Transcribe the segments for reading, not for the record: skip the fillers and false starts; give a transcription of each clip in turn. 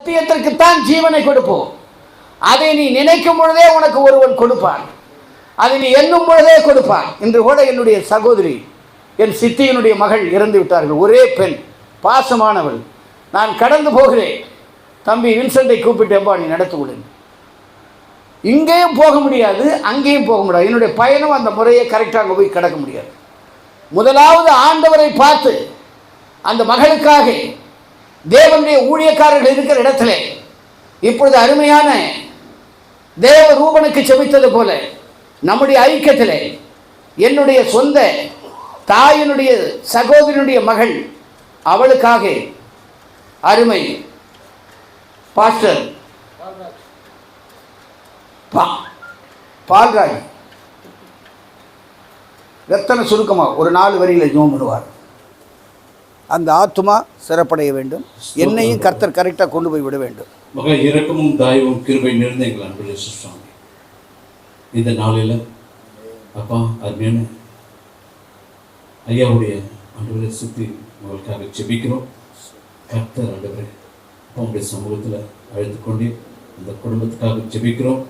சத்தியத்திற்குத்தான் ஜீவனை கொடுப்போம். அதை நீ நினைக்கும் பொழுதே உனக்கு ஒருவன் கொடுப்பான், அதை நீ எண்ணும் பொழுதே கொடுப்பான். இன்று கூட என்னுடைய சகோதரி, என் சித்தியினுடைய மகள் இறந்து விட்டார்கள். ஒரே பெண், பாசமானவள். நான் கடந்து போகிறேன், தம்பி வின்சென்ட்டை கூப்பிட்டேன்பா நீ நடத்து விடு. இங்கேயும் போக முடியாது, அங்கேயும் போக முடியாது. என்னுடைய பயணம் அந்த முறையை கரெக்டாக அங்கே போய் கிடக்க முடியாது. முதலாவது ஆண்டவரை பார்த்து அந்த மகளுக்காக தேவனுடைய ஊழியக்காரர்கள் இருக்கிற இடத்துல இப்பொழுது அருமையான தேவ ரூபனுக்கு செபித்தது போல நம்முடைய ஐக்கியத்தில் என்னுடைய சொந்த தாயினுடைய சகோதரனுடைய மகள், அவளுக்காக அருமை பாஸ்டர் பால்ராஜ் ரத்தன சுருக்கமாக ஒரு 4 வரியில் ஜோம் பண்ணுவார். அந்த ஆத்துமா சிறப்படைய வேண்டும், என்னையும் கர்த்தர் கரெக்டாக கொண்டு போய் விட வேண்டும். மகா இரக்கமும் தாயவும் கிருபை நிறைந்த எங்கள் அன்புள்ள சுவாமி, இந்த நாளில் அப்பா அருமையான ஐயாவுடைய அன்புகளை சுற்றி உங்களுக்காக செபிக்கிறோம். கர்த்தர் ஆண்டவரே உங்களுடைய சமூகத்தில் அழைத்து கொண்டே அந்த குடும்பத்துக்காக செபிக்கிறோம்.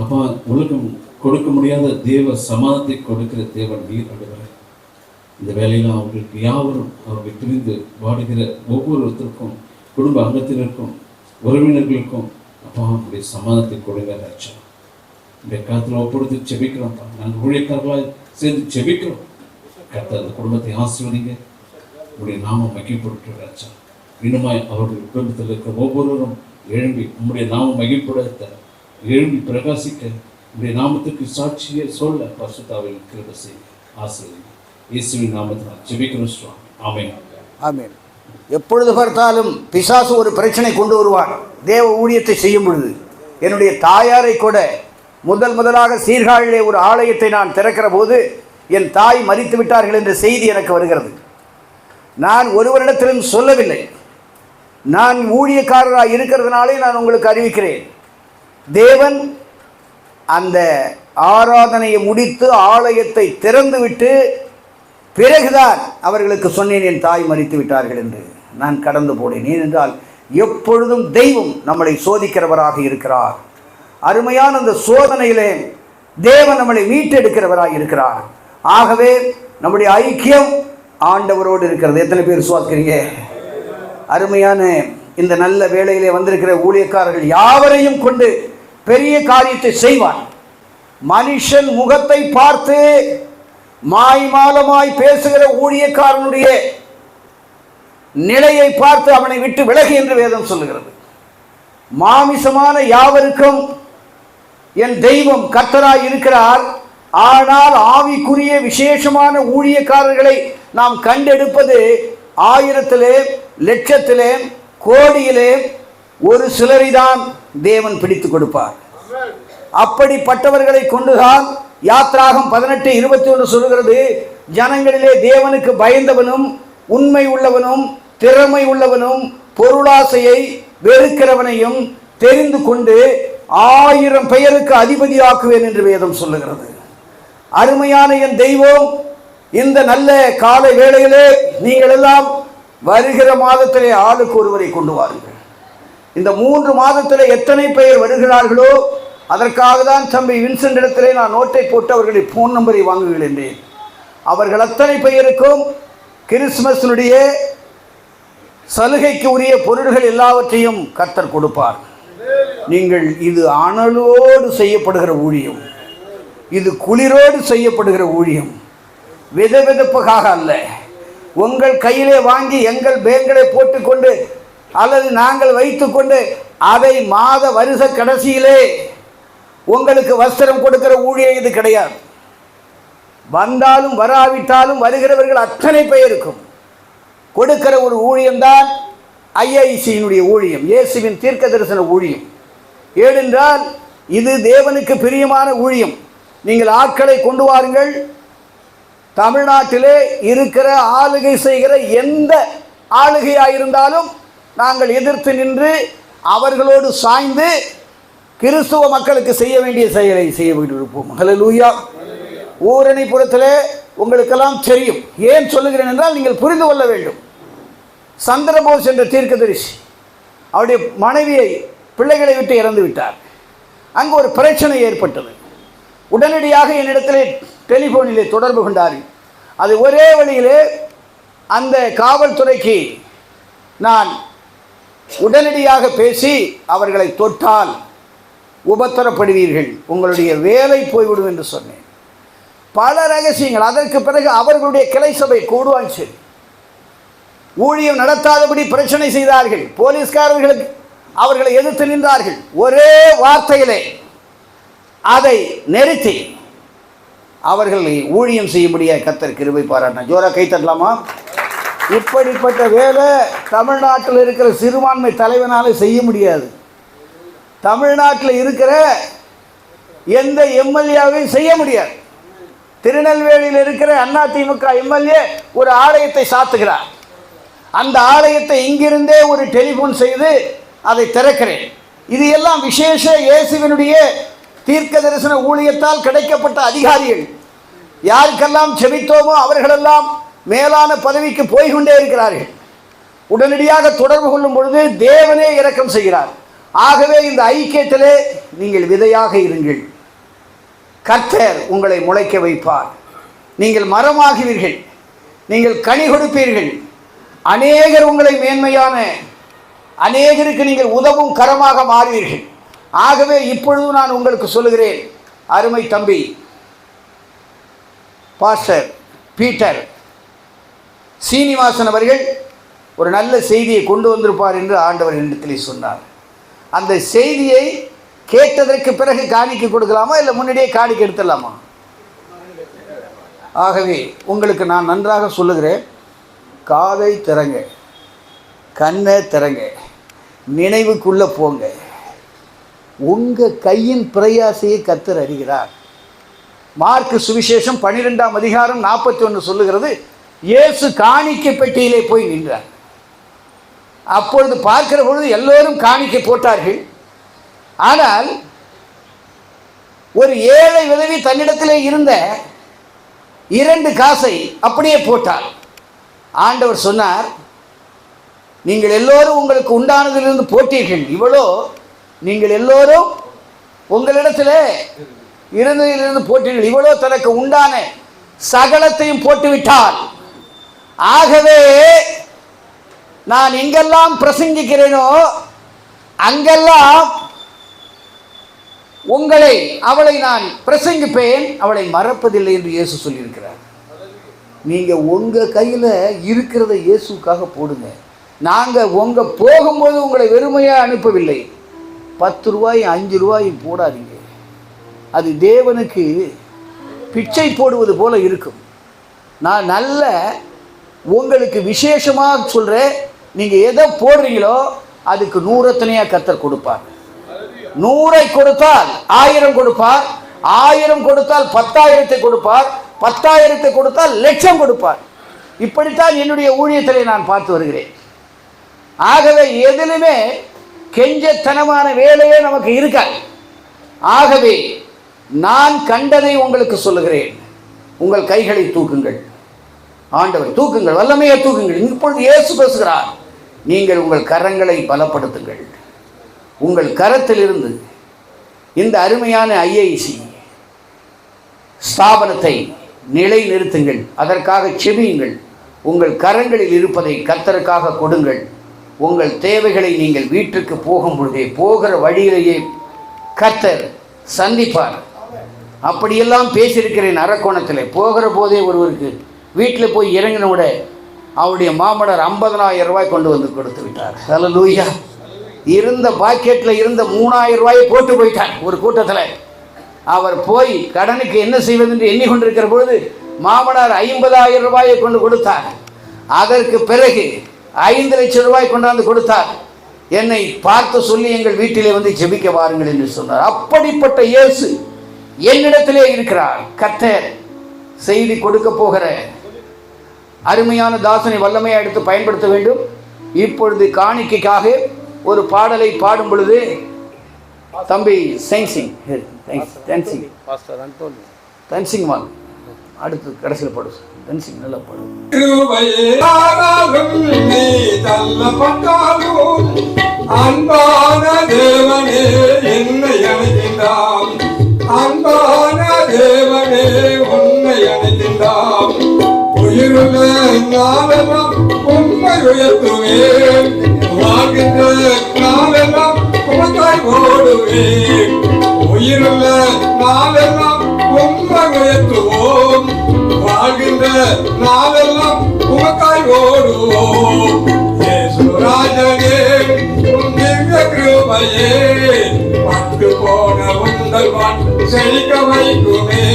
அப்பா உலகம் கொடுக்க முடியாத தேவ சமாதத்தை கொடுக்கிற தேவன் நீர் ஆண்டவரே. இந்த வேலையில் அவர்களுக்கு யாவரும் அவர்கள் பிரிந்து வாடுகிற ஒவ்வொருத்தருக்கும், குடும்ப அங்கத்தினருக்கும், உறவினர்களுக்கும் அப்பா அவருடைய சமாதத்தை கொடுங்க ராஜா. இந்த காலத்தில் ஒப்புறது செபிக்கிறோம். நாங்கள் ஊழியக்காரர்களாக சேர்ந்து செபிக்கிறோம். கர்த்தர் அந்த குடும்பத்தை ஆசீர்வதிங்க, உங்களுடைய நாமம் மகிழ்படுத்த ராஜா. இன்னுமாய் அவர்கள் குடும்பத்தில் இருக்கிற ஒவ்வொருவரும் எழும்பி உங்களுடைய நாமம் மகிழ்படுத்த, எழும்பி பிரகாசிக்க, உங்களுடைய நாமத்துக்கு சாட்சியை சொல்ல பரிசுத்தாவில் கிருபை செய்ய ஆசீர்வதிங்க. இயேசுவின் நாமத்தில் ஜெபிக்கிறோம் சுவாமி. ஆமென். ஆமென். எப்பொழுது பார்த்தாலும் பிசாசு ஒரு பிரச்சனை கொண்டு வருவான் தேவ ஊழியத்தை செய்யும் பொழுது. என்னுடைய தாயாரை கூட முதலாக சீர்காழிலே ஒரு ஆலயத்தை நான் திறக்கிற போது என் தாய் மரித்து விட்டார்கள் என்ற செய்தி எனக்கு வருகிறது. நான் ஒருவரிடத்திலும் சொல்லவில்லை. நான் ஊழியக்காரராக இருக்கிறதுனாலே நான் உங்களுக்கு அறிவிக்கிறேன். தேவன் அந்த ஆராதனையை முடித்து ஆலயத்தை திறந்துவிட்டு பிறகுதான் அவர்களுக்கு சொன்னேன் என் தாய் மரித்து விட்டார்கள் என்று. நான் கடந்து போனேன். ஏனென்றால் எப்பொழுதும் தெய்வம் நம்மளை சோதிக்கிறவராக இருக்கிறார். அருமையான அந்த சோதனையிலே தேவன் நம்மளை மீட்டெடுக்கிறவராக இருக்கிறார். ஆகவே நம்முடைய ஐக்கியம் ஆண்டவரோடு இருக்கிறது. எத்தனை பேர் விசுவாசிக்கிறீங்க? அருமையான இந்த நல்ல வேளையிலே வந்திருக்கிற ஊழியக்காரர்கள் யாவரையும் கொண்டு பெரிய காரியத்தை செய்வான். மனுஷன் முகத்தை பார்த்து மாய்மாலமாய் பேசுகிற ஊழியக்காரனுடைய நிலையை பார்த்து அவனை விட்டு விலகு என்று வேதம் சொல்லுகிறது. மாமிசமான யாவருக்கும் என் தெய்வம் கர்த்தராய் இருக்கிறார். ஆனால் ஆவிக்குரிய விசேஷமான ஊழியக்காரர்களை நாம் கண்டெடுப்பது 1000-லே, லட்சத்திலே, கோடியிலே ஒரு சிலரைதான் தேவன் பிடித்து கொடுப்பார். அப்படிப்பட்டவர்களை கொண்டுதான் யாத்ராகம் 18:21 சொல்கிறது, ஜனங்களிலே தேவனுக்கு பயந்தவனும் உண்மை உள்ளவனும் திறமை உள்ளவனும் பொருளாசையை வெறுக்கிறவனையும் தெரிந்து கொண்டு 1000 பெயருக்கு அதிபதியாக்குவேன் என்று வேதம் சொல்லுகிறது. அருமையான என் தெய்வம், இந்த நல்ல காலை வேளையிலே நீங்கள் எல்லாம் வருகிற மாதத்திலே ஆளுக்கு ஒருவரை கொண்டு வாருங்கள். இந்த 3 மாதத்திலே எத்தனை பெயர் வருகிறார்களோ அதற்காக தான் தம்பி வின்சென்ட் இடத்திலே நான் நோட்டை போட்டு அவர்களுடைய ஃபோன் நம்பரை வாங்குகின்றேன். அவர்கள் அத்தனை பெயருக்கும் கிறிஸ்துமஸினுடைய சலுகைக்கு உரிய பொருள்கள் எல்லாவற்றையும் கர்த்தர் கொடுப்பார். நீங்கள் இது அனலோடு செய்யப்படுகிற ஊழியம், இது குளிரோடு செய்யப்படுகிற ஊழியம், விதவிதப்புக்காக அல்ல. உங்கள் கையிலே வாங்கி எங்கள் பேங்களை போட்டுக்கொண்டு அல்லது நாங்கள் வைத்துக்கொண்டு அதை மாத வருஷ கடைசியிலே உங்களுக்கு வஸ்திரம் கொடுக்கிற ஊழியம் இது கிடையாது. வந்தாலும் வராவிட்டாலும் வருகிறவர்கள் அத்தனை பெயருக்கும் கொடுக்கிற ஒரு ஊழியம்தான் ஐஐசியினுடைய ஊழியம், இயேசுவின் தீர்க்க தரிசன ஊழியம். ஏனென்றால் இது தேவனுக்கு பிரியமான ஊழியம். நீங்கள் ஆட்களை கொண்டு வாருங்கள். தமிழ்நாட்டிலே இருக்கிற ஆளுகை செய்கிற எந்த ஆளுகையாயிருந்தாலும் நாங்கள் எதிர்த்து நின்று அவர்களோடு சாய்ந்து கிறிஸ்துவ மக்களுக்கு செய்ய வேண்டிய செயலை செய்ய விட்டிருப்போம். ஹல்லேலூயா. ஊரணிப்புறத்திலே உங்களுக்கெல்லாம் தெரியும். ஏன் சொல்லுகிறேன் என்றால் நீங்கள் புரிந்து கொள்ள வேண்டும். சந்திரபோஸ் என்ற தீர்க்கதரிசி அவருடைய மனைவியை பிள்ளைகளை விட்டு இறந்து விட்டார். அங்கு ஒரு பிரச்சனை ஏற்பட்டது. உடனடியாக என்னிடத்திலே டெலிஃபோனிலே தொடர்பு கொண்டார்கள். அது ஒரே வழியிலே அந்த காவல்துறைக்கு நான் உடனடியாக பேசி, அவர்களை தொட்டால் உபத்திரப்படுவீர்கள், உங்களுடைய வேலை போய்விடும் என்று சொன்னேன். பல ரகசியங்கள். அதற்கு பிறகு அவர்களுடைய கிளை சபை கூடுவாச்சு, ஊழியம் நடத்தாதபடி பிரச்சனை செய்தார்கள். போலீஸ்காரர்களுக்கு அவர்களை எதிர்த்து நின்றார்கள். ஒரே வார்த்தையிலே அதை நிறுத்தி அவர்களை ஊழியம் செய்யும்படியாக கர்த்தர் கிருபை பாராட்டினார். ஜோரா கை தட்டலாமா? இப்படிப்பட்ட வேலை தமிழ்நாட்டில் இருக்கிற சிறுபான்மை தலைவனால செய்ய முடியாது. தமிழ்நாட்டில் இருக்கிற எந்த எம்எல்ஏவையும் செய்ய முடியாது. திருநெல்வேலியில் இருக்கிற அதிமுக எம்எல்ஏ ஒரு ஆலயத்தை சாத்துகிறார். அந்த ஆலயத்தை இங்கிருந்தே ஒரு டெலிஃபோன் செய்து அதை திறக்கிறேன். இது எல்லாம் விசேஷ இயேசுவினுடைய தீர்க்க தரிசன ஊழியத்தால் கிடைக்கப்பட்ட அதிகாரிகள். யாருக்கெல்லாம் செபித்தோமோ அவர்களெல்லாம் மேலான பதவிக்கு போய்கொண்டே இருக்கிறார்கள். உடனடியாக தொடர்பு கொள்ளும் பொழுது தேவனே இரக்கம் செய்கிறார். ஆகவே இந்த ஐக்கியத்திலே நீங்கள் விதையாக இருங்கள். கர்த்தர் உங்களை முளைக்க வைப்பார். நீங்கள் மரமாகுவீர்கள், நீங்கள் கனி கொடுப்பீர்கள். அநேகர் உங்களை மேன்மையான அநேகருக்கு நீங்கள் உதவும் கரமாக மாறுவீர்கள். ஆகவே இப்பொழுது நான் உங்களுக்கு சொல்லுகிறேன், அருமை தம்பி பாஸ்டர் பீட்டர் சீனிவாசன் அவர்கள் ஒரு நல்ல செய்தியை கொண்டு வந்திருப்பார் என்று ஆண்டவர் என்னிடத்திலே சொன்னார். அந்த செய்தியை கேட்டதற்கு பிறகு காணிக்க கொடுக்கலாமா, இல்லை முன்னாடியே காணிக்க எடுத்துடலாமா? ஆகவே உங்களுக்கு நான் நன்றாக சொல்லுகிறேன், காதை திறங்க, கண்ணை திறங்க, நினைவுக்குள்ளே போங்க. உங்கள் கையின் பிரயாசையை கர்த்தர் அறிகிறார். மார்க்கு சுவிசேஷம் 12ஆம் அதிகாரம் 41 சொல்லுகிறது, இயேசு காணிக்கை பெட்டியிலே போய் நின்றார். அப்பொழுது பார்க்கிற பொழுது எல்லோரும் காணிக்கை போட்டார்கள். ஆனால் ஒரு ஏழை விதவி தன்னிடத்திலே இருந்த 2 காசை அப்படியே போட்டார். ஆண்டவர் சொன்னார், நீங்கள் எல்லோரும் உங்களுக்கு உண்டானதிலிருந்து போட்டீர்கள், இவ்வளோ நீங்கள் எல்லோரும் உங்களிடத்தில் இருந்ததிலிருந்து போட்டீர்கள், இவ்வளோ தனக்கு உண்டான சகலத்தையும் போட்டுவிட்டார். ஆகவே நான் எங்கெல்லாம் பிரசங்கிக்கிறேனோ அங்கெல்லாம் அவளை நான் பிரசங்கிப்பேன், அவளை மறப்பதில்லை என்று இயேசு சொல்லியிருக்கிறார். நீங்கள் உங்கள் கையில் இருக்கிறத இயேசுக்காக போடுங்க. நாங்கள் உங்கள் போகும்போது உங்களை வெறுமையாக அனுப்பவில்லை. 10 ரூபாய் 5 ரூபாயும் போடாதீங்க. அது தேவனுக்கு பிச்சை போடுவது போல இருக்கும். நான் நல்ல உங்களுக்கு விசேஷமாக சொல்கிறேன், நீங்கள் எதை போடுறீங்களோ அதுக்கு 100 கர்த்தர் கொடுப்பார். 100 கொடுத்தால் 1000 கொடுப்பார், 1000 கொடுத்தால் 10,000 கொடுப்பார், 10,000 கொடுத்தால் 1,00,000 கொடுப்பார். இப்படித்தான் என்னுடைய ஊழியத்திலே நான் பார்த்து வருகிறேன். ஆகவே எதிலுமே கெஞ்சத்தனமான வேலையே நமக்கு இருக்காது. ஆகவே நான் கண்டதை உங்களுக்கு சொல்லுகிறேன், உங்கள் கைகளை தூக்குங்கள். ஆண்டவர் தூக்குங்கள், வல்லமையை தூக்குங்கள். இப்பொழுது இயேசு பேசுகிறார், நீங்கள் உங்கள் கரங்களை பலப்படுத்துங்கள். உங்கள் கரத்திலிருந்து இந்த அருமையான ஐஐசி ஸ்தாபனத்தை நிலை நிறுத்துங்கள். அதற்காக செபியுங்கள். உங்கள் கரங்களில் இருப்பதை கர்த்தருக்காக கொடுங்கள். உங்கள் தேவைகளை நீங்கள் வீட்டுக்கு போகும் பொழுதே, போகிற வழியிலேயே கர்த்தர் சந்திப்பார். அப்படியெல்லாம் பேசியிருக்கிறேன். அரக்கோணத்தில் போகிற போதே ஒருவருக்கு வீட்டில் போய் இறங்கின விட அவருடைய மாமனார் 50,000 ரூபாய் கொண்டு வந்து கொடுத்து விட்டார். ஹல்லேலூயா. இருந்த பாக்கெட்டில் இருந்த 3,000 ரூபாயை போட்டு போயிட்டார். ஒரு கூட்டத்தில் அவர் போய் கடனுக்கு என்ன செய்வது என்று எண்ணிக்கொண்டிருக்கிற பொழுது மாமனார் 50,000 ரூபாயை கொண்டு கொடுத்தார். அதற்கு பிறகு 5 லட்சம் ரூபாய் கொண்டாந்து கொடுத்தார். என்னை பார்த்து சொல்லி எங்கள் வீட்டிலே வந்து ஜெபிக்க வாருங்கள் என்று சொன்னார். அப்படிப்பட்ட இயேசு என்னிடத்திலே இருக்கிறார். கர்த்தர் செய்தி கொடுக்க போகிற அருமையான தாசனை வல்லமையை எடுத்து பயன்படுத்த வேண்டும். இப்பொழுது காணிக்கைக்காக ஒரு பாடலை பாடும் பொழுது தம்பி தன்சிங் வாங்க அடுத்து கடைசியில் பாடு. தன்சிங் நல்லா பாடும். நீ தள்ளப்பட்டாலும் அன்பான தேவனே என்னை அணைக்கின்றான், அன்பான தேவனே உன்னை அணைக்கின்றான். உயிருள்ள நாளெல்லாம் உண்மை உயர்த்துவேன், வாழ்கின்ற நாளெல்லாம் உமக்காய் ஓடுவேன். உயிருள்ள நாளெல்லாம் உண்மை உயர்த்துவோம், வாழ்கின்ற நாளெல்லாம் உமக்காய் ஓடுவோம். இயேசுராஜனே உம் திவ்ய கிருபையே பட்டு போன உங்கள் வான் செழிக்க வைக்குமே.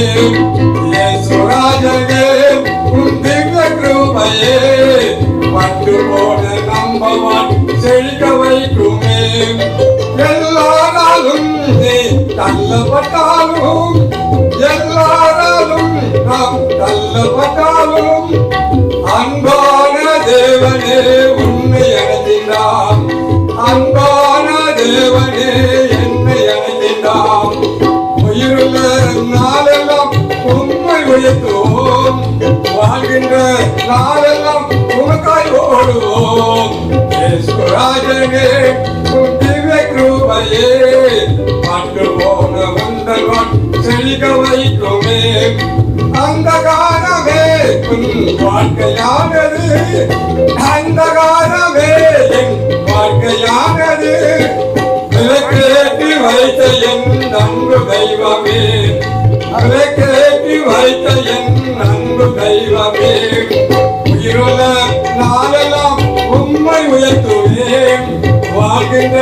இயேசுராஜனே உம் திவ்ய கிருபையே பட்டு போன நம்பவான் செழிக்க வைக்குமே. எல்லா நாளும் நீ தள்ளப்பட்டாலும், எல்லா நாளும் நாம் தள்ளப்பட்டாலும் அன்பான தேவனே உன்னை அணைக்கின்றான், அன்பான தேவனே என்னை அணைக்கின்றான். உயிருள்ள நாளெல்லாம் உண்மை உயர்த்துவோம், வாழ்கின்ற நாளெல்லாம் உமக்காய் ஓடுவோம். இயேசுராஜனே உம் திவ்ய கிருபையே பட்டு போன உங்கள் வான் செழிக்க வைக்குமே. அந்தகாரமே உன் வாழ்க்கையானது, அந்தகாரமே என் வாழ்க்கையானது. விளக்கேற்றி வைத்த என் அன்பு தெய்வமே, விளக்கேற்றி வைத்த என் அன்பு தெய்வமே. உயிருள்ள நாளெல்லாம் உம்மை உயர்த்துவேன், வாழ்கின்ற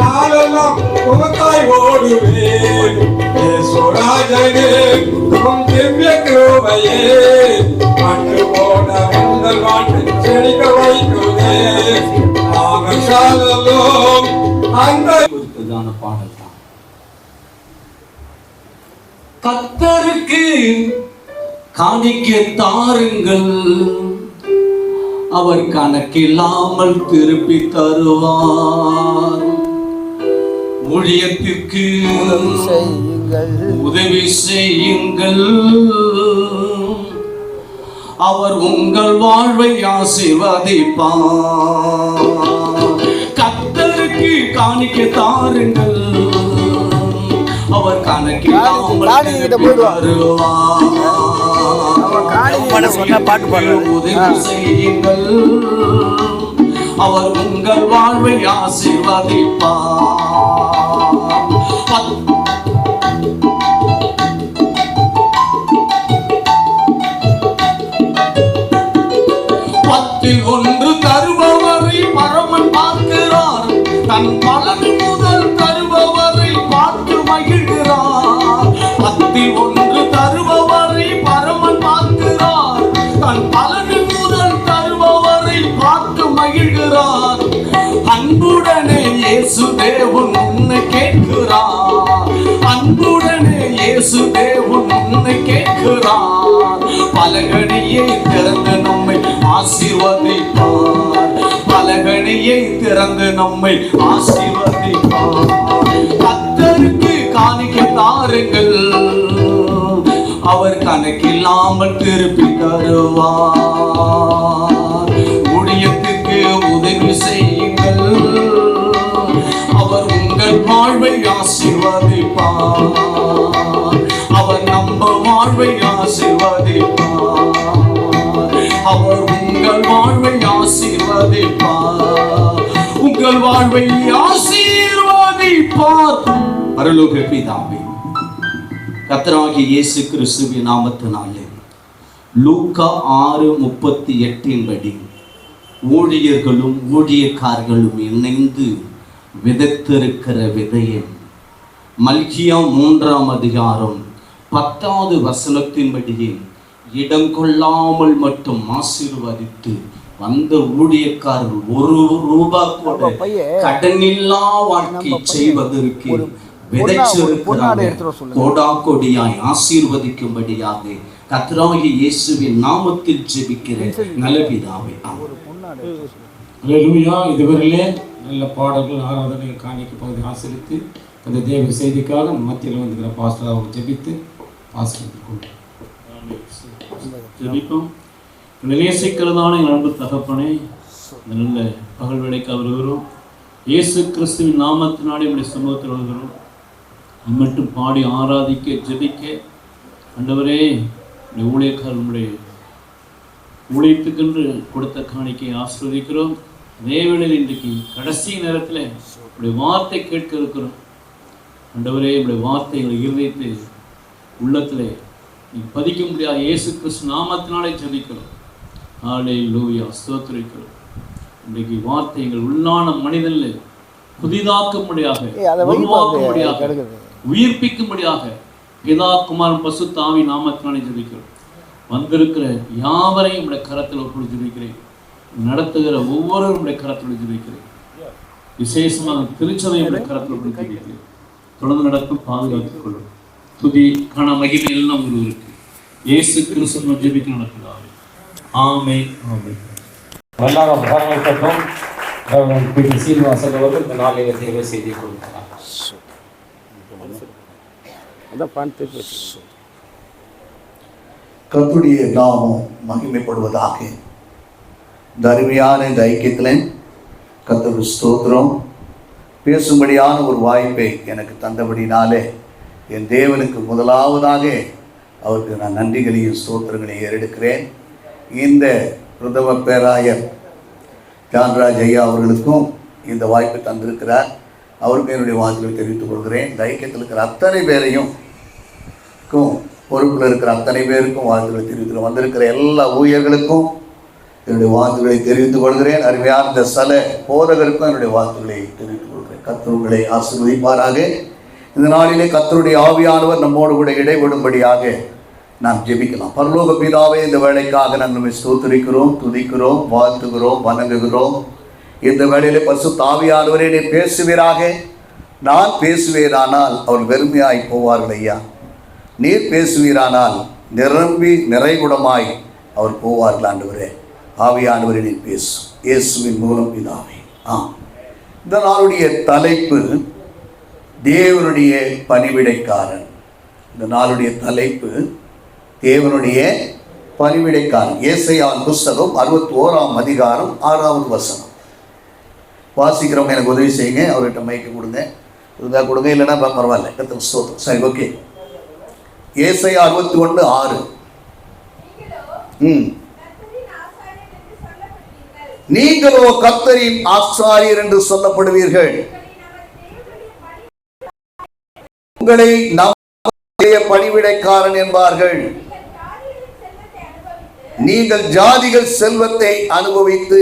நாளெல்லாம் உமக்காய் ஓடுவேன். இயேசுராஜனே உம் திவ்ய கிருபையே பட்டு போன உங்கள் வாழ்க்கை செழிக்க வைக்குமே. நாங்கள் சாலலோம் அந்த பாடல் தான். கர்த்தருக்கு காணிக்கை தாருங்கள், அவர் கணக்கில்லாமல் திருப்பி தருவார். ஊழியத்திற்கு உதவி செய்யுங்கள், அவர் உங்கள் வாழ்வை ஆசீர்வதிப்பார். கர்த்தருக்கு காணிக்கை தாருங்கள், அவர் கணக்கில்லாமல் திருப்பி தருவார். உதவி செய்யுங்கள், அவர் உங்கள் வாழ்வை ஆசீர்வதிப்பார். பத்தில் ஒன்று தருபவரை பரமன் பார்க்கிறார், தன் பலன் முதல் தருபவரை பார்த்து மகிழ்கிறார். பத்தில் ஒன்று தருபவரை பரமன் பார்க்கிறார், தன் பலன் முதல் தருபவரை பார்த்து மகிழ்கிறார். அன்புடனே இயேசு தேவன் உன்னை கேட்கிறார், அன்புடனே இயேசு தேவன் உன்னை கேட்கிறார். பலகணியை திறந்து நம்மை ஆசீர்வதிப்பார், பலகணியை திறந்து நம்மை ஆசீர்வதிப்பார். கர்த்தருக்கு காணிக்கை தாருங்கள், அவர் கணக்கில்லாமல் திருப்பி தருவார். ஊழியத்துக்கு உதவி செய்யுங்கள், அவர் உங்கள் வாழ்வை ஆசீர்வதிப்பார், அவர் நம்ம வாழ்வை ஆசீர்வதிப்பார், அவர் உங்கள் வாழ்வை ஆசீர்வதிப்பார், உங்கள் வாழ்வை ஆசீர்வதிப்பார். பரலோக பிதாவே, கர்த்தராகிய இயேசு கிறிஸ்துவின் நாமத்தினாலே லூக்கா 6:38 படி ஊழியர்களும் ஊழியக்காரர்களும் இணைந்து விதைத்திருக்கிற விதையை மல்கியா 3ஆம் அதிகாரம் 10வது வசனத்தின்படியே இடம் கொள்ளாமல் மட்டும் ஆசீர்வதித்து வந்த ஊழியக்காரர்கள் ₹1 கூட கடனில்லா வாழ்க்கை செய்வதற்கு கோடா கோடியாய் ஆசீர்வதிக்கும்படியாக கர்த்தராகிய இயேசுவின் நாமத்தில் ஜெபிக்கிறேன் நல்ல பிதாவே, ஆமென். அல்லேலூயா. இதுவரையிலே நல்ல பாடல்கள், ஆராதனை, காணிக்கை பகுதி ஆசிரித்து அந்த தேவ செய்திக்காக மத்தியில் வந்துக்கிற பாஸ்டர் அவங்க ஜெபித்து ஆசீர்வதிக்கும். ஜெபிப்போம். நேசிக்கிறதான எங்கள் அன்பு தகப்பனே, இந்த நல்ல பகல் வேலைக்கு வருகிறோம். இயேசு கிறிஸ்துவின் நாமத்தினாலே நம்முடைய சமூகத்தில் வருகிறோம். மட்டும் பாடி ஆராதிக்க ஜெபிக்க ஆண்டவரே, இந்த ஊழியக்காரனுடைய ஊழியத்துக்கென்று கொடுத்த காணிக்கையை ஆசீர்வதிக்கிறோம். தேவனில் இன்றைக்கு கடைசி நேரத்தில் உடைய வார்த்தை கேட்க இருக்கிறோம். ஆண்டவரே, உடைய வார்த்தை எங்கள் இருதயத்தை உள்ளத்தில் நீ பதிக்க முடியாத இயேசு கிறிஸ்து நாமத்தினாலே ஜெபிக்கிறோம். ஹல்லேலூயா, ஸ்தோத்திரிக்கிறோம். இன்றைக்கு வார்த்தை எங்கள் உள்ளான மனிதனில் புதிதாக்கும்படியாக, உருவாக்கும்படியாக, உயிர்ப்பிக்கும்படியாக பிதா குமாரன் பரிசுத்த ஆவி நாமத்தினாலே ஜெபிக்கிறோம். வந்திருக்கிற யாவரையும் உடைய கரத்தில் ஒப்புவித்து ஜெபிக்கிறேன். நடத்துகிற ஒவ்வொருவரும் உடைய கரத்தில் ஜெபிக்கிறேன். விசேஷமாக திருச்சபையை உடைய கரத்தில் ஒப்புவித்து ஜெபிக்கிறேன். தொடர்ந்து நடக்கும் பாதுகாத்துக் கொள்ளும். துதி கன மகிமை எல்லாம் ஒருவருக்கு இயேசு கிறிஸ்து ஜெபிக்க நடக்கிறார். ஆமென், ஆமென். வல்லாரம் பாராட்டட்டும். சீனிவாசன் அவர்கள் இந்த நாளில் தேவை செய்தி கொடுக்கிறார். கர்த்தருடைய நாமம் மகிமைப்படுவதாக. இந்த அருமையான இந்த ஐக்கியத்தில் கர்த்தருக்கு ஸ்தோத்திரம். பேசும்படியான ஒரு வாய்ப்பை எனக்கு தந்தபடினாலே என் தேவனுக்கு முதலாவதாக அவருக்கு நான் நன்றிகளையும் ஸ்தோத்திரங்களையும் ஏறெடுக்கிறேன். இந்த பிரதம பேராயர் ஜான்ராஜ் ஐயா அவர்களுக்கும் இந்த வாய்ப்பை தந்திருக்கிறார். அவருக்கும் என்னுடைய வாழ்த்துக்களை தெரிவித்துக் கொள்கிறேன். இந்த ஐக்கியத்தில் இருக்கிற அத்தனை பேரையும் பொறுப்பில் இருக்கிற அத்தனை பேருக்கும் வாழ்த்துக்களை தெரிவித்து வந்திருக்கிற எல்லா ஊழியர்களுக்கும் என்னுடைய வாழ்த்துக்களை தெரிவித்துக் கொள்கிறேன். அருமையான இந்த சல போதகருக்கும் என்னுடைய வாழ்த்துக்களை தெரிவித்துக் கொள்கிறேன். கர்த்தருங்களை ஆசீர்வதிப்பாராக. இந்த நாளிலே கர்த்தருடைய ஆவியானவர் நம்மோடு கூட இடைவிடும்படியாக நாம் ஜெபிக்கலாம். பரலோக பிதாவே, இந்த வேலைக்காக நாங்கள் ஸ்தோத்திரிக்கிறோம், துதிக்கிறோம், வாழ்த்துகிறோம், வணங்குகிறோம். இந்த வேளையிலே பரிசுத்த ஆவியானவரே நீர் பேசுவீராக. நான் பேசுவேரானால் அவர் வெறுமையாய் போவார்கள் ஐயா. நீர் பேசுவீரானால் நிரம்பி நிறைகுடமாய் அவர் போவார்கள். ஆண்டவரே, ஆவியானவரே நீர் பேசும். இயேசுவின் மூலம் பிதாவே. இந்த நாளுடைய தலைப்பு தேவனுடைய பணிவிடைக்காரன். இந்த நாளுடைய தலைப்பு தேவனுடைய பணிவிடைக்காரன். ஏசாயாவின் புஸ்தகம் 61ஆம் அதிகாரம் 6வது வசனம். வாசிக்கிறவங்க எனக்கு உதவி செய்யுங்க. அவர்கிட்ட மைக்கு கொடுங்க, இருந்தால் கொடுங்க, இல்லைன்னா பரவாயில்ல. கர்த்தருக்கு ஸ்தோத்திரம். சரி, ஓகே. ஏசாயா 61:6. நீங்களோ கர்த்தரின் ஆசாரியர் என்று சொல்லப்படுவீர்கள். உங்களை நம்முடைய பணிவிடைக்காரன் என்பார்கள். நீங்கள் ஜாதிகள் செல்வத்தை அனுபவித்து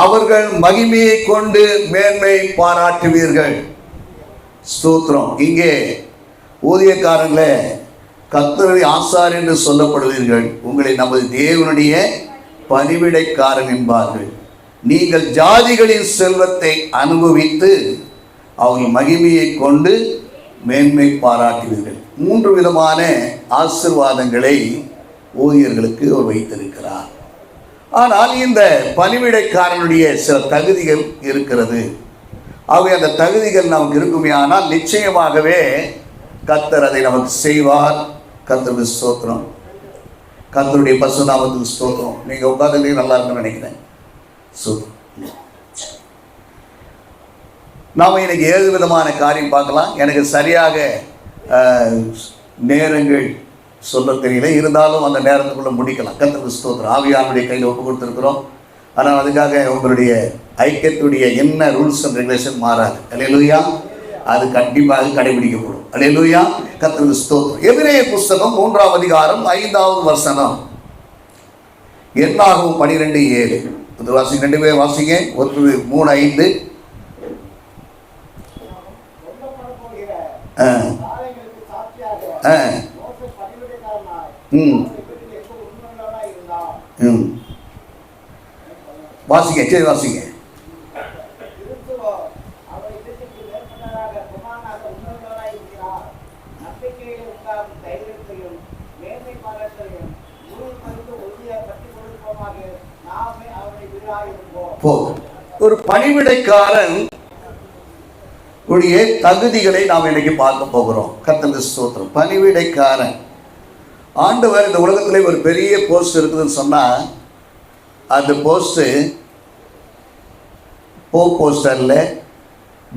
அவர்கள் மகிமையை கொண்டு மேன்மை பாராட்டுவீர்கள். ஸ்தோத்திரம். இங்கே ஊதியக்காரங்களே, கர்த்தருடைய ஆசாரியர் என்று சொல்லப்படுவீர்கள். உங்களை நமது தேவனுடைய பணிவிடைக்காரன் என்பார்கள். நீங்கள் ஜாதிகளின் செல்வத்தை அனுபவித்து அவர்கள் மகிமையை கொண்டு மேன்மை பாராட்டுவீர்கள். 3 விதமான ஆசீர்வாதங்களை ஊழியர்களுக்கு அவர் வைத்திருக்கிறார். ஆனால் இந்த பணிவிடைக்காரனுடைய சில தகுதிகள் இருக்கிறது. ஆகவே அந்த தகுதிகள் நமக்கு இருக்குமே ஆனால் நிச்சயமாகவே கர்த்தர் அதை நமக்கு செய்வார். கர்த்தருக்கு ஸ்தோத்திரம். கர்த்தருடைய பரிசுநாமத்துக்கு ஸ்தோத்திரம். நீங்கள் உட்கார்ந்து நல்லா இருக்குன்னு நினைக்கிறேன். நாம் இன்னைக்கு 7 விதமான காரியம் பார்க்கலாம். எனக்கு சரியாக நேரங்கள் சொல்ல தெரியல, இருந்தாலும் அந்த நேரத்துக்குள்ளே முடிக்கலாம். கர்த்தருக்கு ஸ்தோத்திரம். ஆவியானுடைய கையில் ஒப்பு கொடுத்துருக்குறோம். ஆனால் அதுக்காக உங்களுடைய ஐக்கியத்துடைய என்ன ரூல்ஸ் அண்ட் ரெகுலேஷன் மாறாது. அல்லேலூயா. அது கண்டிப்பாக கடைபிடிக்கப்படும். அல்லேலூயா. கர்த்தருக்கு ஸ்தோத்திரம். எபிரேயர் புஸ்தகம் 3ஆம் அதிகாரம் 5வது வசனம். என்னாகும் 12:7. வாசிங்க, 2 பேர் வாசிங்க. 3:5. வாசிங்க, சரி வாசிங்க. ஒரு பணிவிடைக்காரன் உடைய தகுதிகளை நாம் இன்னைக்கு பார்க்க போகிறோம். கர்த்தருக்கு ஸ்தோத்திரம். பணிவிடைக்காரன் ஆண்டவர் இந்த உலகத்திலே ஒரு பெரிய போஸ்ட் இருக்குதுன்னு சொன்னால் அந்த போஸ்ட்டு போப் போஸ்ட் அல்ல,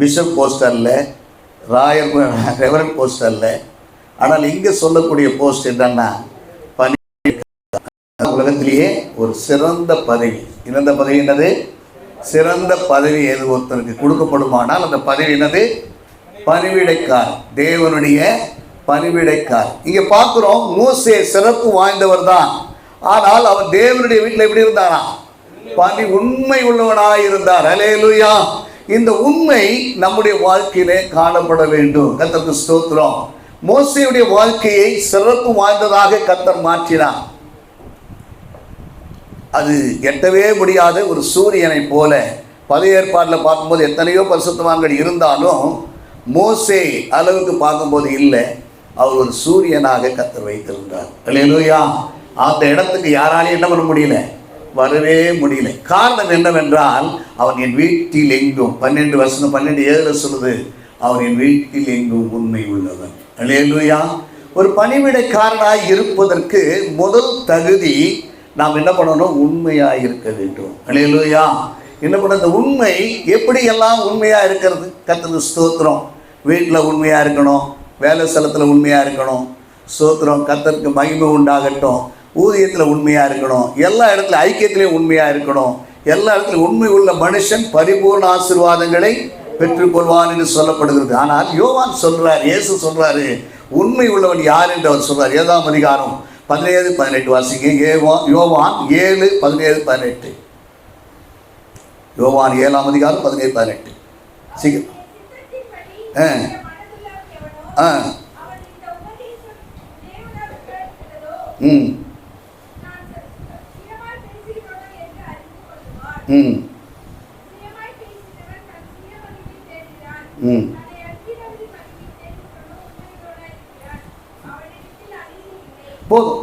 பிஷப் போஸ்ட் அல்ல, ராயர் ரெவரண்ட் போஸ்ட் அல்ல. ஆனால் இங்கே சொல்லக்கூடிய போஸ்ட் என்னன்னா உலகத்திலேயே ஒரு சிறந்த பதவி. இந்த பதவி என்னது? சிறந்த பதவி எது ஒருத்தருக்கு கொடுக்கப்படுமானால் அந்த பதவி என்னது? பணிவிடைக்கார், தேவனுடைய பணிவிடைக்கார். இங்கே பார்க்குறோம், மோசே சிறப்பு வாய்ந்தவர் தான். ஆனால் அவர் தேவனுடைய வீட்டில் எப்படி இருந்தாரா? உண்மை உள்ளவனாக இருந்தார். அல்லேலூயா. இந்த உண்மை நம்முடைய வாழ்க்கையிலே காணப்பட வேண்டும். கர்த்தருக்கு ஸ்தோத்திரம். மோசேயுடைய வாழ்க்கையை சிறப்பு வாய்ந்ததாக கர்த்தர் மாற்றினார். அது எட்டவே முடியாத ஒரு சூரியனை போல. பழைய ஏற்பாட்டில் பார்க்கும்போது எத்தனையோ பரிசுத்தவான்கள் இருந்தாலும் மோசே அளவுக்கு பார்க்கும்போது இல்லை. அவர் ஒரு சூரியனாக கர்த்தர் வைத்திருந்தார். அல்லேலூயா. அந்த இடத்துக்கு யாராலையும் என்ன பண்ண முடியல? வரவே முடியல. காரணம் என்னவென்றால் அவன் என் வீட்டில் எங்கும் 12:7 சொல்லுது, அவன் என் வீட்டில் எங்கும் உண்மை உள்ளவன். அல்லேலூயா. ஒரு பணிவிடைக்காரனாய் இருப்பதற்கு முதல் தகுதி நாம் என்ன பண்ணணும்? உண்மையாக இருக்க வேண்டும். அல்லேலூயா. என்ன பண்ண? இந்த உண்மை எப்படி எல்லாம் உண்மையாக இருக்கிறது? கர்த்தருக்கு ஸ்தோத்திரம். வீட்டில் உண்மையாக இருக்கணும், வேலை ஸ்தலத்தில் உண்மையாக இருக்கணும். ஸ்தோத்திரம். கர்த்தருக்கு மகிமை உண்டாகட்டும். ஊதியத்தில் உண்மையாக இருக்கணும். எல்லா இடத்துல ஐக்கியத்திலையும் உண்மையாக இருக்கணும். எல்லா இடத்துலையும் உண்மை உள்ள மனுஷன் பரிபூர்ண ஆசீர்வாதங்களை பெற்றுக்கொள்வான் என்று சொல்லப்படுகிறது. ஆனால் யோவான் சொல்றார், இயேசு சொல்றாரு, உண்மை உள்ளவன் யார் என்று அவர் சொல்றார். 7ஆம் அதிகாரம் 17-18 வாசிங்க. யோவான் 7:17-18. யோவான் 7ஆம் அதிகாரம் 17-18. சீக்கிரம். போதும்.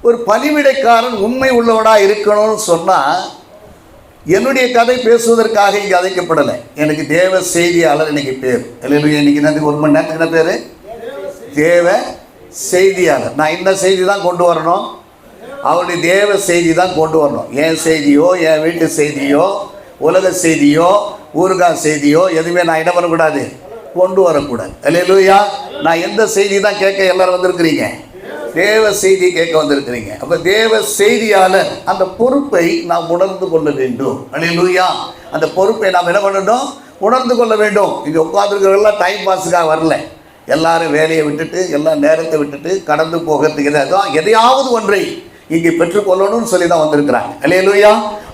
ஒரு பணிவிடைக்காரன் உண்மை உள்ளவனாக இருக்கணும்னு சொன்னால், என்னுடைய கதை பேசுவதற்காக இங்கே அழைக்கப்படலை. எனக்கு தேவ செய்தியாளர் இன்னைக்கு பேர். இல்லையா? இன்னைக்கு என்னது 1 மணி நேரத்துக்கு என்ன பேர்? தேவ செய்தியாளர். நான் இந்த செய்தி தான் கொண்டு வரணும், அவருடைய தேவ செய்தி தான் கொண்டு வரணும். என் செய்தியோ, என் வீட்டு செய்தியோ, உலக செய்தியோ, ஊருகா செய்தியோ எதுவுமே நான் என்ன பண்ணக்கூடாது? கொண்டு வரக்கூடாது. அல்லேலூயா. நான் எந்த செய்தி தான் கேட்க எல்லாரும் வந்திருக்கிறீங்க? தேவ செய்தி கேட்க வந்திருக்கிறீங்க. அப்போ தேவ செய்தியாளர் அந்த பொறுப்பை நாம் உணர்ந்து கொள்ள வேண்டும். அல்லேலூயா. அந்த பொறுப்பை நாம் என்ன பண்ணணும்? உணர்ந்து கொள்ள வேண்டும். இங்கே உட்காந்துருக்கிறவங்களாம் டைம் பாஸுக்காக வரல. எல்லாரும் வேலையை விட்டுட்டு, எல்லாம் நேரத்தை விட்டுட்டு கடந்து போகிறதுக்கு எதையாவது ஒன்றை இங்கே பெற்றுக்கொள்ளணும்னு சொல்லி தான் வந்திருக்கிறாங்க. அல்லேலூயா.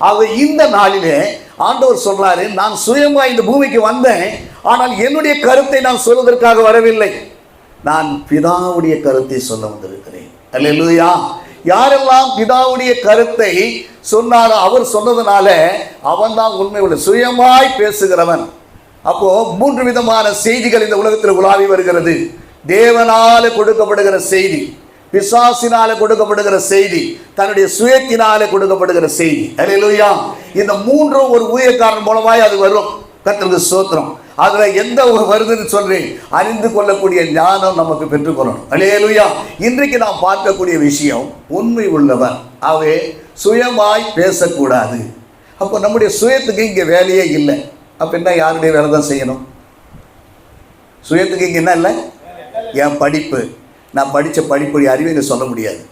ஆக இந்த நாளிலே ஆண்டவர் சொல்றாரு, நான் சுயமா இந்த பூமிக்கு வந்தேன், ஆனால் என்னுடைய கருத்தை நான் சொல்வதற்காக வரவில்லை, நான் பிதாவுடைய கருத்தை சொல்ல வந்திருக்கிறேன். அல்லேலூயா. யாரெல்லாம் பிதாவுடைய கருத்தை சொன்னாரோ அவர் சொன்னதுனால அவன் தான் உண்மை உள்ள சுயமாய் பேசுகிறவன். அப்போ 3 விதமான செய்திகள் இந்த உலகத்தில் உலாவி வருகிறது. தேவனால கொடுக்கப்படுகிற செய்தி, பிசாசினால கொடுக்கப்படுகிற செய்தி, தன்னுடைய சுயத்தினால கொடுக்கப்படுகிற செய்தி. அல்லேலூயா. இந்த 3ம் ஒரு ஊழியக்காரன் மூலமாய் அது வரும். கர்த்தருக்கு ஸ்தோத்திரம். அதுல எந்த வருதுன்னு சொல்லி அறிந்து கொள்ளக்கூடிய ஞானம் நமக்கு பெற்றுக்கொள்ளணும். அல்லேலூயா. இன்றைக்கு நாம் பார்க்கக்கூடிய விஷயம் உண்மை உள்ளவன். அவை சுயமாய் பேசக்கூடாது. அப்போ நம்முடைய சுயத்துக்கு இங்கே வேலையே இல்லை. அப்போ என்ன? யாருடைய வேலை தான் செய்யணும்? சுயத்துக்கு இங்கே என்ன இல்லை? என் படிப்பு, நான் படித்த படிப்புடைய அறிவை இங்கே சொல்ல முடியாது.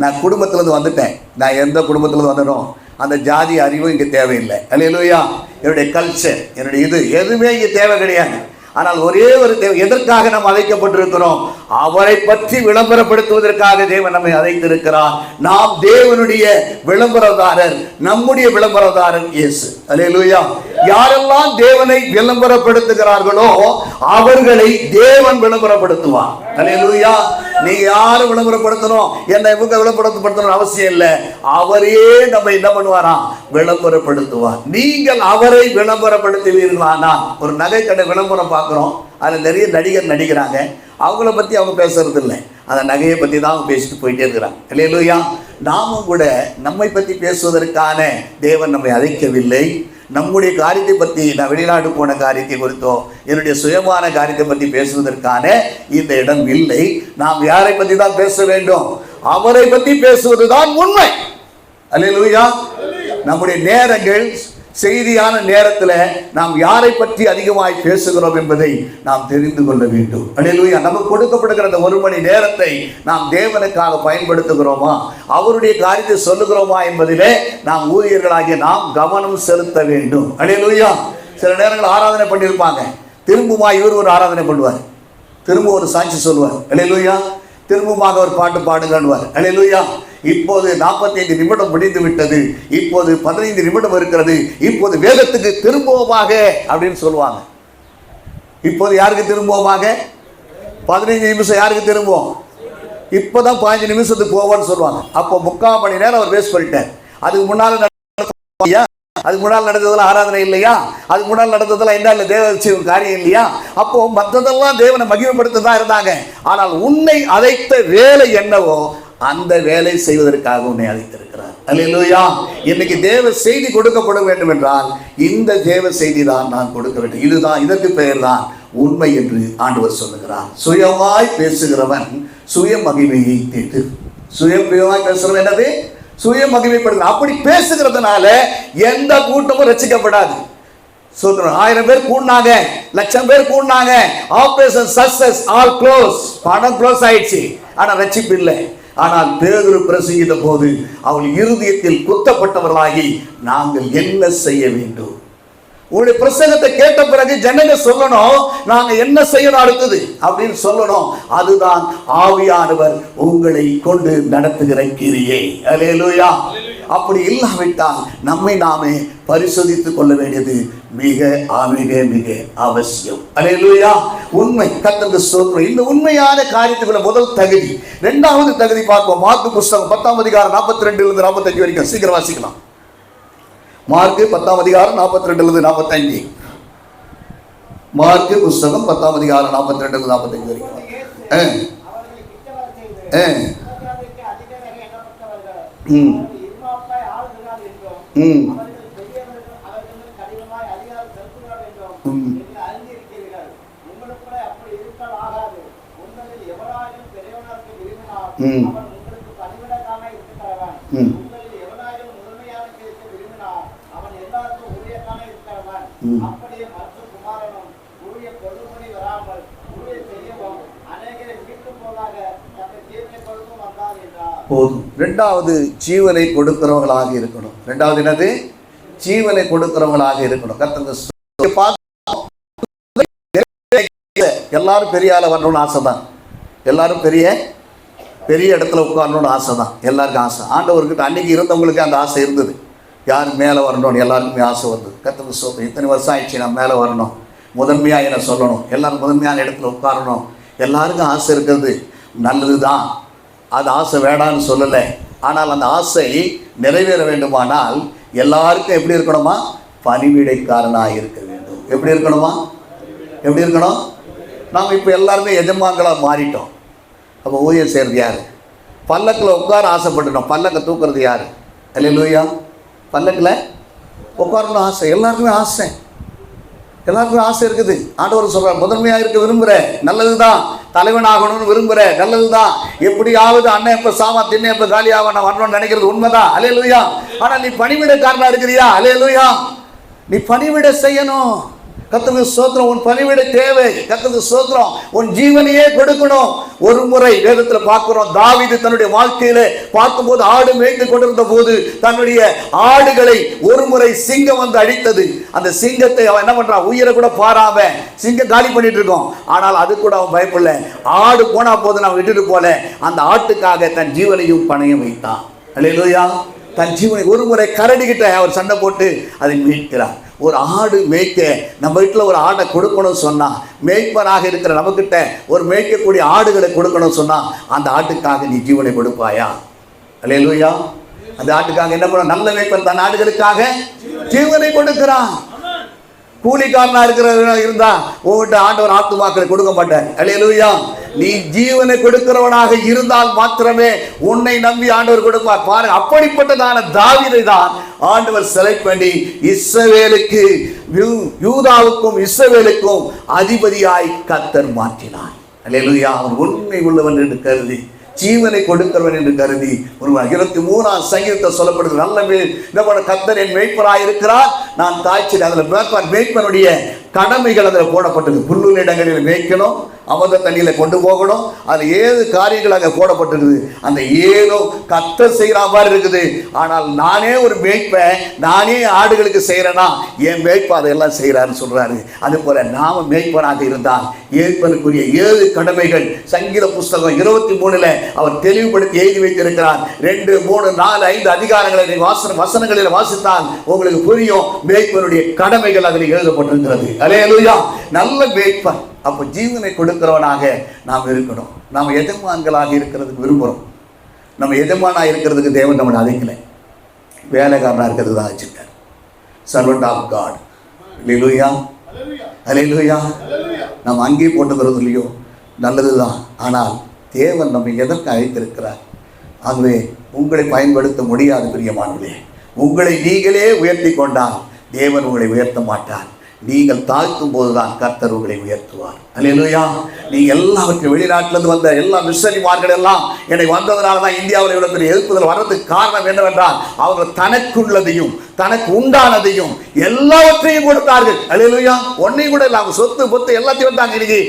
நான் குடும்பத்திலேருந்து வந்துட்டேன், நான் எந்த குடும்பத்திலேருந்து வந்தனும் அந்த ஜாதி அறிவும் இங்கே தேவையில்லை. அல்லேலூயா. என்னுடைய கல்ச்சர், என்னுடைய இது எதுவுமே இங்கே தேவை கிடையாது. ஆனால் ஒரே ஒரு தேவை, எதற்காக நாம் அழைக்கப்பட்டிருக்கிறோம்? அவரை பற்றி விளம்பரப்படுத்துவதற்காக தேவன் நம்மை அழைத்திருக்கிறார். நாம் தேவனுடைய விளம்பரதாரர், நம்முடைய விளம்பரதாரர் இயேசு. அல்லேலூயா. யாரெல்லாம் தேவனை விளம்பரப்படுத்துகிறார்களோ அவர்களை தேவன் விளம்பரப்படுத்துவார். அல்லேலூயா. நீங்க யாரும் விளம்பரப்படுத்தணும், என்ன இவங்க விளம்பரப்படுத்தணும் அவசியம் இல்லை. அவரே நம்ம என்ன பண்ணுவாராம்? விளம்பரப்படுத்துவார். நீங்கள் அவரை விளம்பரப்படுத்துவீர்களானா? ஒரு நகை கடை விளம்பரம் பார்க்குறோம், அதில் நிறைய நடிகர் நடிக்கிறாங்க. அவங்கள பற்றி அவங்க பேசுறது இல்லை, அந்த நகையை பற்றி தான் அவங்க பேசிட்டு போயிட்டே இருக்கிறாங்க. அல்லேலூயா. நாமும் கூட நம்மை பற்றி பேசுவதற்கான தேவன் நம்மை அழைக்கவில்லை. நம்முடைய காரியத்தை பற்றி, நான் வெளிநாடு போன காரியத்தை குறித்தோ என்னுடைய சுயமான காரியத்தை பற்றி பேசுவதற்கான இந்த இடம் இல்லை. நாம் யாரை பற்றி தான் பேச வேண்டும்? அவரை பற்றி பேசுவதுதான் உண்மை. அல்லேலூயா. நம்முடைய நேரங்கள், செய்தியான நேரத்தில் நாம் யாரை பற்றி அதிகமாய் பேசுகிறோம் என்பதை நாம் தெரிந்து கொள்ள வேண்டும். அல்லேலூயா. நமக்கு கொடுக்கப்படுகிற அந்த 1 மணி நேரத்தை நாம் தேவனுக்காக பயன்படுத்துகிறோமா, அவருடைய காரியத்தை சொல்லுகிறோமா என்பதிலே நாம் ஊழியர்களாகிய நாம் கவனம் செலுத்த வேண்டும். அல்லேலூயா. சில நேரங்கள் ஆராதனை பண்ணியிருப்பாங்க, திரும்புமா இவர் ஒரு ஆராதனை பண்ணுவார், திரும்ப ஒரு சாட்சி சொல்லுவார். அல்லேலூயா. திரும்பமாக ஒரு பாட்டு பாடுங்கன்னுவார். அல்லேலூயா. இப்போது 45 நிமிடம் முடிந்து விட்டது, இப்போது 15 நிமிடம் இருக்கிறது, இப்போது வேதத்துக்கு திரும்புவோமாக அப்படின்னு சொல்லுவாங்க. இப்போது யாருக்கு திரும்புவோமாக? 15 நிமிஷம் யாருக்கு திரும்புவோம்? இப்போதான் 15 நிமிஷத்துக்கு போவோம்னு சொல்லுவாங்க. அப்போ 3/4 மணி நேரம் அவர் வேஸ்ட் பண்ணிட்டார். அதுக்கு முன்னால் நடந்ததெல்லாம் ஆராதனை இல்லையா? அதுக்கு முன்னால் நடந்ததெல்லாம் என்ன இல்லை, தேவ காரியம் இல்லையா? அப்போ மற்றதெல்லாம் தேவனை மகிமைப்படுத்த தான் இருந்தாங்க. ஆனால் உன்னை அழைத்த வேலை என்னவோ அந்த வேலை செய்வதற்காக உன்னை அழைத்திருக்கிறார். அல்லேலூயா. இன்னைக்கு தேவ செய்தி கொடுக்கப்பட வேண்டும் என்றால் இந்த தேவ செய்தி தான் நான் கொடுக்க வேண்டும். இதுதான், இதற்கு பெயர் தான் உண்மை என்று ஆண்டவர் சொல்லுகிறார். சுயமாய் பேசுகிறவன் சுய மகிமையை தேடு. சுயமாய் பேசுகிறவன் என்னது? சுய மகிமைப்படுகிறது. அப்படி பேசுகிறதுனால எந்த கூட்டமும் ரட்சிக்கப்படாது. 1000 பேர் கூடினாங்க, 1,00,000 பேர் கூடினாங்க, ஆபரேஷன் சக்சஸ், ஆல் க்ளோஸ், பணம் க்ளோஸ் ஆயிடுச்சு, ஆனா ரட்சிப்பு இல்லை. ஆனால் பேதுரு பிரசங்கித்த போது அவள் இருதயத்தில் குத்தப்பட்டவர்களாகி நாங்கள் என்ன செய்ய வேண்டும்? உங்களுடைய பிரசங்கத்தை கேட்ட பிறகு ஜனங்க சொல்லணும், நாங்க என்ன செய்யணும் அடுத்தது அப்படின்னு சொல்லணும். அதுதான் ஆவியானவர் உங்களை கொண்டு நடத்துகிற கிரியை. அல்லேலூயா. அப்படி இல்லாவிட்டால் நம்மை நாமே பரிசோதித்துக் கொள்ள வேண்டியது மிக மிக அவசியம். அல்லேலூயா. உண்மை. கர்த்தருக்கு ஸ்தோத்திரம். இந்த உண்மையான காரியத்துக்குள்ள முதல் தகுதி. 2வது தகுதி பார்ப்போம். மார்க்கு புஸ்தகம் 10ஆம் அதிகாரம் 42 45 வரைக்கும் சீக்கிரம் வாசிக்கலாம். மார்க்கு 10ஆம் அதிகாரம் 42 45. மார்க்கு புஸ்தகம் 10ஆம் அதிகாரம் 42 45 வரைக்கும். போதும். 2வது ஜீவனை கொடுக்கிறவங்களாக இருக்கணும். 2வது என்னது? ஜீவனை கொடுக்கிறவங்களாக இருக்கணும். எல்லாரும் பெரிய ஆள வரணும்னு ஆசை தான். எல்லாரும் பெரிய இடத்துல உட்காரணும்னு ஆசை தான். எல்லாருக்கும் ஆசை. ஆண்டவர்கிட்ட அன்னைக்கு இருந்தவங்களுக்கு அந்த ஆசை இருந்தது. யார் மேலே வரணும்னு எல்லாருக்குமே ஆசை வந்தது. கர்த்தருக்கு ஸ்தோத்திரம். இத்தனை வருஷம் ஆயிடுச்சு, நான் மேலே வரணும், முதன்மையாக என்ன சொல்லணும், எல்லாரும் முதன்மையான இடத்துல உட்காரணும், எல்லாருக்கும் ஆசை இருக்கிறது நல்லது தான். அது ஆசை வேடான்னு சொல்லலை. ஆனால் அந்த ஆசை நிறைவேற வேண்டுமானால் எல்லாருக்கும் எப்படி இருக்கணுமா? பணிவிடைக்காரனாக இருக்க வேண்டும். எப்படி இருக்கணுமா? எப்படி இருக்கணும்? நாம் இப்போ எல்லாருமே எஜமான்களாக மாறிட்டோம். அப்போ ஊழியம் செய்கிறது யார்? பல்லக்கில் உட்கார ஆசைப்பட்டுட்டோம், பல்லக்கை தூக்குறது யார்? அல்லேலூயா. பல்லக்கில் உட்காரணும் ஆசை, எல்லாருக்குமே ஆசை, எல்லாருக்கும் ஆசை இருக்குது. ஆண்டவர் சொல்கிறார், முதன்மையாக இருக்க விரும்புகிற நல்லது தான், தலைவன் ஆகணும்னு விரும்புகிற நல்லது தான், எப்படியாவது அண்ணன் எப்போ சாமா திண்ணை எப்போ காலியாக நான் வரணும்னு நினைக்கிறது உண்மைதான். அல்லேலூயா. ஆனால் நீ பணிவிடைக்காரனாக இருக்கிறியா? அல்லேலூயா. நீ பணிவிடை செய்யணும். கர்த்தருக்கு ஸ்தோத்திரம். உன் பணிவிடை தேவை. கர்த்தருக்கு ஸ்தோத்திரம். உன் ஜீவனையே கொடுக்கணும். ஒரு முறை வேதத்தில் பார்க்கிறோம், தாவீது தன்னுடைய வாழ்க்கையில பார்க்கும்போது ஆடு மேய்த்து கொண்டிருந்த போது தன்னுடைய ஆடுகளை ஒரு முறை சிங்கம் வந்து அடித்தது. அந்த சிங்கத்தை அவன் என்ன பண்றான்? உயிரை கூட பாராம சிங்கம் காலி பண்ணிட்டு இருக்கோம். ஆனால் அது கூட அவன் பயப்படல. ஆடு போனா போது நான் விட்டுட்டு போல, அந்த ஆட்டுக்காக தன் ஜீவனையும் பணையம் வைத்தான். அல்லேலூயா. தன் ஜீவனை ஒரு முறை கரடிக்கிட்ட அவர் சண்டை போட்டு அதை மீட்கிறார். ஒரு ஆடு மேய்க்க நம்ம வீட்டில் ஒரு ஆடை கொடுக்கணும்னு சொன்னால், மேய்ப்பராக இருக்கிற நம்மக்கிட்ட ஒரு மேய்க்கக்கூடிய ஆடுகளை கொடுக்கணும்னு சொன்னால், அந்த ஆட்டுக்காக நீ ஜீவனை கொடுப்பாயா? அல்லேலூயா. அந்த ஆட்டுக்காக என்ன பண்ண? நல்ல மேய்ப்பன் தன் ஆடுகளுக்காக ஜீவனை கொடுக்கிறான். கூலிக்காரனா இருக்கிற இருந்தா உங்ககிட்ட ஆண்டவர் ஆத்துமாக்களை கொடுக்க மாட்டார். அல்லேலூயா. நீ ஜீவனை கொடுக்கிறவனாக இருந்தால் மாத்திரமே உன்னை நம்பி ஆண்டவர் கொடுப்பார். பாருங்க, அப்படிப்பட்டதான தாவீதை தான் ஆண்டவர் செலக்ட் பண்ணி இஸ்ரவேலுக்கு, யூதாவுக்கும் இஸ்ரவேலுக்கும் அதிபதியாய் கர்த்தர் மாற்றினார். அல்லேலூயா. அவன் உண்மை உள்ளவன் என்று கருதி, ஜீவனை கொடுக்கிறவன் என்று கருதி, 23ஆம் சங்கீதத்தில் சொல்லப்படுது, நல்ல கர்த்தர் என் மேய்ப்பராய் இருக்கிறார், நான் தாய்ச்சி. அதில் மேய்ப்பனுடைய கடமைகள் அதில் போடப்பட்டது. புல்லுள்ள இடங்களில் மேய்க்கணும், அமர்ந்த தண்ணியில கொண்டு போகணும். அதில் 7 காரியங்கள் அங்கே போடப்பட்டிருக்குது. அந்த 7 கர்த்தர் செய்கிற மாதிரி இருக்குது. ஆனால் நானே ஒரு மேய்ப்பேன், நானே ஆடுகளுக்கு செய்கிறேன்னா என் மேய்ப்பா அதையெல்லாம் செய்கிறாருன்னு சொல்றாரு. அது போல நாம மேய்ப்பனாக இருந்தால் மேய்ப்பனுக்குரிய 7 கடமைகள் சங்கீத புஸ்தகம் 23ல் அவர் தெளிவுபடுத்தி எழுதி வைத்திருக்கிறார். 2, 3, 4, 5 அதிகாரங்களை வசனங்களில் வாசித்தால் உங்களுக்கு புரியும். மேய்ப்பனுடைய கடமைகள் அதில் எழுதப்பட்டிருக்கிறது. அல்லேலூயா. நல்ல மேய்ப்பன். அப்போ ஜீவனை கொடுக்கிறவனாக நாம் இருக்கணும். நாம் எஜமான்களாக இருக்கிறதுக்கு விரும்புகிறோம். நம்ம எஜமானாக இருக்கிறதுக்கு தேவன் நம்மளை அழைக்கலை, வேலைக்காரனாக இருக்கிறது தான் வச்சுருக்கார். Servant of God. அல்லேலூயா, அல்லேலூயா. நம்ம அங்கேயே போட்டுக்கிறது இல்லையோ, நல்லது தான். ஆனால் தேவன் நம்ம எதற்கு அழைத்திருக்கிறார்? ஆகவே உங்களை பயன்படுத்த முடியாது பிரியமானவர்களே. உங்களை நீங்களே உயர்த்தி கொண்டால் தேவன் உங்களை உயர்த்த மாட்டார். நீங்கள் தாழ்த்தும் போதுதான் கர்த்தர் உங்களை உயர்த்துவார். அல்லேலூயா. நீங்க எல்லாவற்றையும் வெளிநாட்டிலிருந்து வந்த எல்லா மிஷனரிமார்கள் எல்லாம் என்னை வந்ததுனால தான் இந்தியாவில் இவ்வளவு பெரிய எதிர்ப்புகள் வர்றதுக்கு காரணம் என்னவென்றால் அவர்கள் தனக்குள்ளதையும் தனக்கு உண்டானதையும் எல்லாவற்றையும் கொடுத்தார்கள். அல்லேலூயா. ஒன்னையும் கூட இல்லை. அவங்க சொத்து பொத்து எல்லாத்தையும் வந்தாங்க. இன்னைக்கு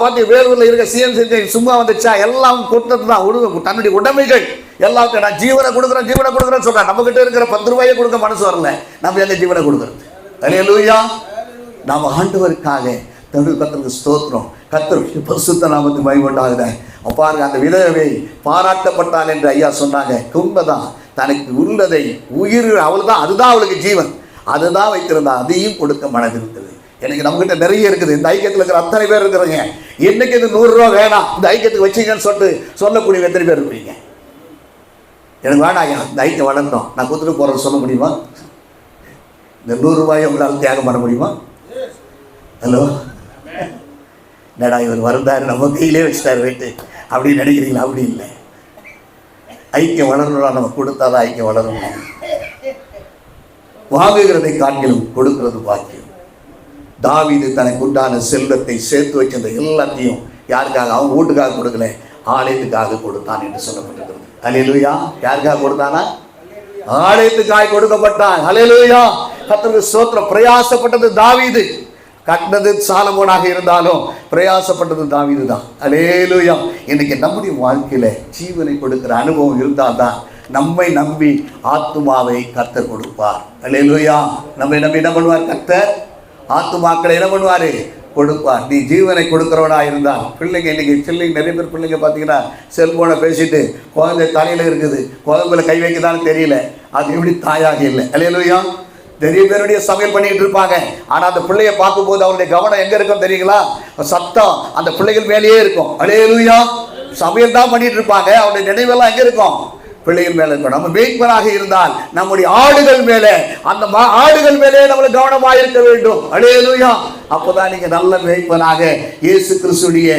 பார்த்து வேலூரில் இருக்க சிஎம் சும்மா வந்துச்சா, எல்லாம் கொடுத்தது தான். தன்னுடைய உடைமைகள் எல்லாத்தையும் நான் ஜீவனை கொடுக்குறேன்னு சொல்றேன். நம்ம கிட்ட இருக்கிற 10 ரூபாயை கொடுக்க மனசு வரல, நம்ம எங்க ஜீவனை கொடுக்கறது? அல்லேலூயா. நாம் ஆண்டவருக்காக கர்த்தருக்கு ஸ்தோத்திரம். கர்த்தருடைய பரிசுத்த நாமத்துக்கு மகிமையுண்டாகுக. பாருங்க, அந்த விதவை பாராட்டப்பட்டாள் என்று ஐயா சொன்னாங்க. உண்மைதான். தனக்கு உள்ளதை உயிர் அவள் தான், அதுதான் அவளுக்கு ஜீவன், அதுதான் வைத்திருந்தா. அதையும் கொடுக்க மனது இருக்குது. எனக்கு நம்மகிட்ட நிறைய இருக்குது. இந்த ஐக்கியத்தில் இருக்கிற அத்தனை பேர் இருக்கிறாங்க. என்னைக்கு இது 100 ரூபா வேணாம் இந்த ஐக்கியத்துக்கு வச்சிங்கன்னு சொல்லிட்டு சொல்லக்கூடிய எத்தனை பேர் இருப்பீங்க? எனக்கு வேணாம் ஐயா, இந்த ஐக்கியம் வளர்ந்தோம், நான் கொடுத்துட்டு போகிறேன்னு சொல்ல முடியுமா? இந்த 100 ரூபாயை உங்களால் தியாகம் பண்ண முடியுமா? ஹலோ, என்னடா இவர் வருந்தாரு நம்ம கையிலே வச்சுட்டாரு வெயிட்டு அப்படின்னு நினைக்கிறீங்களா? அப்படி இல்லை. ஐக்கியம் வளரணும். நம்ம கொடுத்தாதான் ஐக்கியம் வளரணும். வாங்குகிறதை காட்டிலும் கொடுக்கிறது பாக்கியம். தாவீது தனக்கு உண்டான செல்வத்தை சேர்த்து வச்சிருந்த எல்லாத்தையும் யாருக்காக? அவங்க வீட்டுக்காக கொடுக்கல, ஆலயத்துக்காக கொடுத்தான் என்று சொல்லப்பட்டிருக்கிறது. அல்லேலூயா. யாருக்காக கொடுத்தானா? ஆலயத்துக்காக கொடுக்கப்பட்டான். அல்லேலூயா. கர்த்தருக்கு ஸ்தோத்திரம். பிரயாசப்பட்டது தாவீது, கட்டினது சாலமோனாக இருந்தாலும் பிரயாசப்பட்டது தாவீது தான். அல்லேலூயா. இன்னைக்கு நம்முடைய வாழ்க்கையில ஜீவனை கொடுக்கிற அனுபவம் இருந்தால்தான் நம்மை நம்பி ஆத்துமாவை கர்த்தர் கொடுப்பார். அல்லேலூயா. நம்மை நம்பி என்ன பண்ணுவார் கர்த்தர்? ஆத்துமாக்களை என்ன பண்ணுவாரு? கொடுப்பார். நீ ஜீவனை கொடுக்கிறவனா இருந்தால். பிள்ளைங்க இன்னைக்கு நிறைய பேர் பிள்ளைங்க பார்த்தீங்கன்னா செல்போனை பேசிட்டு குழந்தை தலையில் இருக்குது, குழந்தைல கை வைக்கதான்னு தெரியல. அது எப்படி தாயாக இல்லை. அல்லேலூயா. நிறைய பேருடைய சமையல் பண்ணிட்டு இருப்பாங்க. ஆனால் அந்த பிள்ளைய பார்க்கும்போது அவருடைய கவனம் எங்க இருக்கும் தெரியுங்களா? சத்தம் அந்த பிள்ளைகள் மேலேயே இருக்கும். அல்லேலூயா. சமையல் தான் பண்ணிட்டு இருப்பாங்க, அவருடைய நினைவெல்லாம் எங்க இருக்கும்? பிள்ளைகள் மேல இருக்கும். நம்ம மேய்ப்பனாக இருந்தால் நம்முடைய ஆடுகள் மேலே, அந்த ஆடுகள் மேலே நம்மள கவனமாக இருக்க வேண்டும். அல்லேலூயா. அப்போதான் நீங்க நல்ல மேய்ப்பனாக, இயேசு கிறிஸ்துடைய